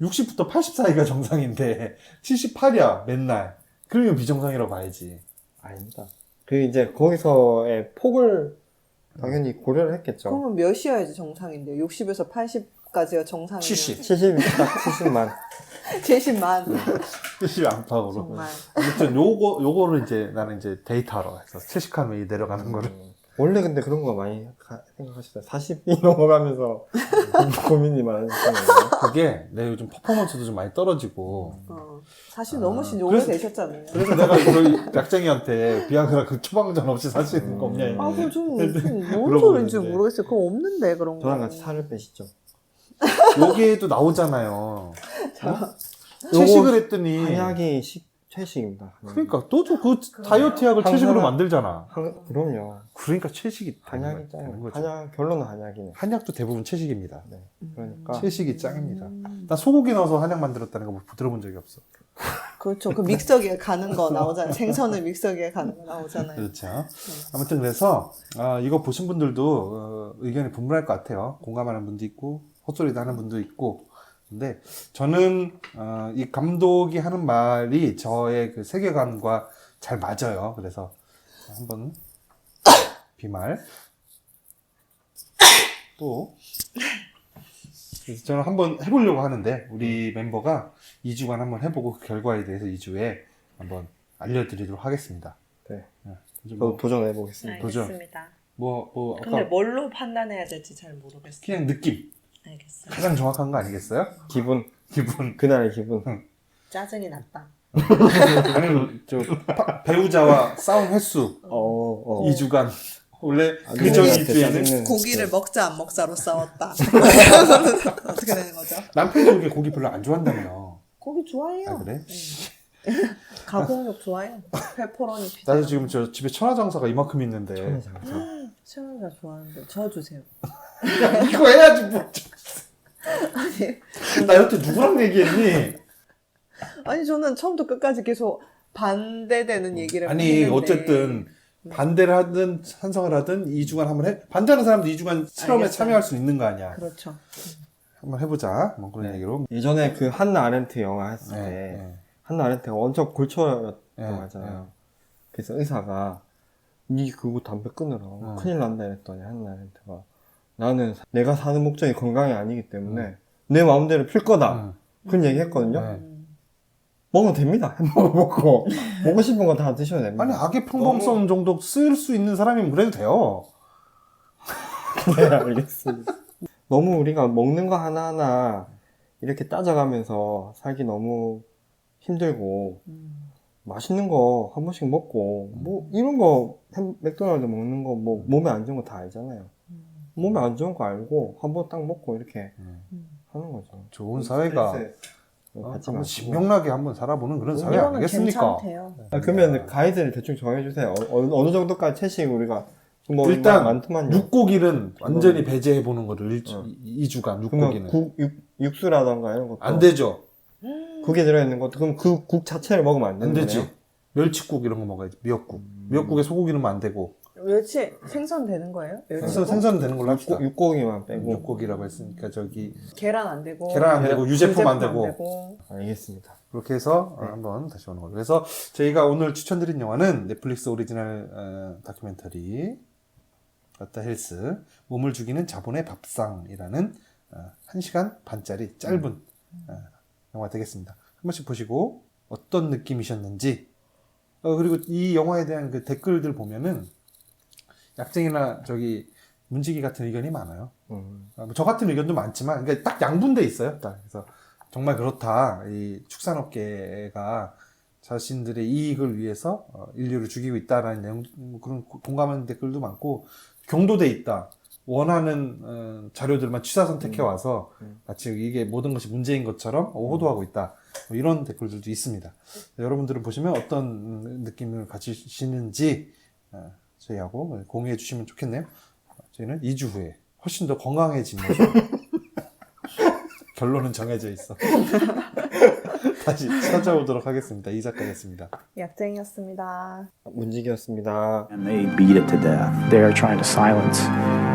60부터 80 사이가 정상인데 78이야 맨날. 그러면 비정상이라고 봐야지. 아닙니다. 그 이제 거기서의 폭을 당연히 고려를 했겠죠. 그러면 몇이어야지 정상인데요? 60에서 80까지가 정상이면 70. 70입니다. 70만. 70만 70 안팎으로. 정말 아무튼 요거를 이제 나는 이제 데이터로 해서 채식하면 이 내려가는 거를. 원래 근데 그런 거 많이 생각하시다. 40이 넘어가면서 고민이 많으시잖아요. 그게 내 요즘 퍼포먼스도 좀 많이 떨어지고. 사실 넘으신 지 그래서- 오래되셨잖아요. 그래서 내가 저희 약쟁이한테 비아그라 그 처방전 없이 살 수 있는 거 없냐. 아, 그럼 좀뭔 물어보는데. 소리인지 모르겠어요. 그거 없는데 그런 거. 저랑 같이 살을 빼시죠. 여기에도 나오잖아요. 채식을 했더니. 한약이 채식입니다. 그러니까 너도 그 다이어트 약을 채식으로 만들잖아. 그럼요. 그러니까 채식이 한약이 되는 짱. 거죠. 결론은 한약이네. 한약도 대부분 채식입니다. 네. 그러니까 채식이 짱입니다. 나 소고기 넣어서 한약 만들었다는 거 들어본 적이 없어. 그렇죠. 그 믹서기에 가는 거 나오잖아요. 생선을 믹서기에 가는 거 나오잖아요. 그렇죠. 아무튼 그래서 이거 보신 분들도 의견이 분분할 것 같아요. 공감하는 분도 있고 헛소리도 하는 분도 있고. 근데 저는 이 감독이 하는 말이 저의 그 세계관과 잘 맞아요. 그래서 한번 비말 또 그래서 저는 한번 해보려고 하는데 우리 멤버가 2주간 한번 해보고 그 결과에 대해서 2주에 한번 알려드리도록 하겠습니다. 네. 뭐, 도전해 보겠습니다. 도전. 알겠습니다. 아까 뭘로 판단해야 될지 잘 모르겠어요. 그냥 느낌 알겠어요. 가장 정확한 거 아니겠어요? 기분, 기분. 그날의 기분. 짜증이 났다. 아니면 배우자와 싸운 횟수 2주간 원래 그전 아내한테 2주에는 짜증내는 고기를 먹자 안 먹자로 싸웠다. 어떻게 되는 거죠? 남편이 그렇게 고기 별로 안 좋아한다며. 고기 좋아해요. 아 그래? 가공육 좋아해요. 페퍼로니 피자. 나도 지금 저 집에 천하장사가 이만큼 있는데 천하장사. 시원하다 좋아하는데 저 주세요. 이거 해야지 뭐. 아니, 나 여태 누구랑 얘기했니? 아니 저는 처음부터 끝까지 계속 반대되는 얘기를 아니 했는데 어쨌든 반대를 하든 찬성을 하든 2주간 한번 반대하는 사람도 2주간 실험에 알겠어요. 참여할 수 있는 거 아니야. 그렇죠. 한번 해보자. 뭐 그런 얘기로. 예전에 그 한나 아렌트 영화 했을 때 네. 한나 아렌트가 엄청 골초였던 네, 거잖아요. 그래서 의사가 니 그거 담배 끊으라 큰일 난다 했더니 한나 아렌트가 나는 내가 사는 목적이 건강이 아니기 때문에 내 마음대로 필 거다 그런 얘기 했거든요. 네. 먹으면 됩니다. 햄버거 먹고 먹고 싶은 거 다 드셔도 됩니다. 아니 악의 평범성 정도 쓸 수 있는 사람이면 그래도 돼요. 네, 알겠습니다. 너무 우리가 먹는 거 하나하나 이렇게 따져가면서 살기 너무 힘들고 맛있는 거 한 번씩 먹고 뭐 이런 거 맥도날드 먹는 거 뭐 몸에 안 좋은 거 다 알잖아요. 몸에 안 좋은 거 알고 한 번 딱 먹고 이렇게 하는 거죠. 좋은 사회가 받지 한번 마시고. 신명나게 한번 살아보는 그런 사회 이거는 아니겠습니까? 괜찮대요. 그러면 가이드를 대충 정해주세요. 어느 정도까지 채식 우리가 뭐 일단 많더만요. 육고기는 완전히 배제해 보는 거를 2주간 그러면 육고기는 육수라던가 이런 것도 안 되죠. 국에 들어있는 것도 그럼 그 국 자체를 먹으면 안 안 되는 되지. 거네요? 멸치국 이런 거 먹어야지. 미역국. 미역국에 소고기 넣으면 안 되고. 멸치 생선 되는 거예요? 생선 되는 걸로 합시다. 육고기만 빼고. 육고기라고 했으니까 저기 계란 안 되고 계란 안 되고 유제품 안 되고 되고. 알겠습니다. 그렇게 해서 한번 다시 오는 걸로. 그래서 저희가 오늘 추천드린 영화는 넷플릭스 오리지널 다큐멘터리 더 헬스 몸을 죽이는 자본의 밥상이라는 1시간 반짜리 짧은 영화 되겠습니다. 한 번씩 보시고 어떤 느낌이셨는지 그리고 이 영화에 대한 그 댓글들 보면은 약쟁이나 저기 문지기 같은 의견이 많아요. 저 같은 의견도 많지만 그러니까 딱 양분돼 있어요. 딱 그래서 정말 그렇다. 이 축산업계가 자신들의 이익을 위해서 인류를 죽이고 있다라는 내용 그런 공감하는 댓글도 많고 경도돼 있다. 원하는 자료들만 취사 선택해 와서 마치 이게 모든 것이 문제인 것처럼 호도하고 있다. 뭐 이런 댓글들도 있습니다. 여러분들은 보시면 어떤 느낌을 가지시는지 저희하고 공유해 주시면 좋겠네요. 저희는 2주 후에 훨씬 더 건강해진 모습. 결론은 정해져 있어. 다시 찾아오도록 하겠습니다. 이 작가였습니다. 약쟁이였습니다. 문지기였습니다. And they beat it to death. They are trying to silence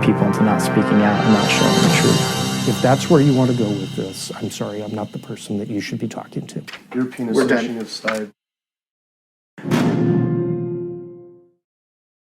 people into not speaking out and not showing the truth. If that's where you want to go with this, I'm sorry, I'm not the person that you should be talking to. Your penis fishing has started.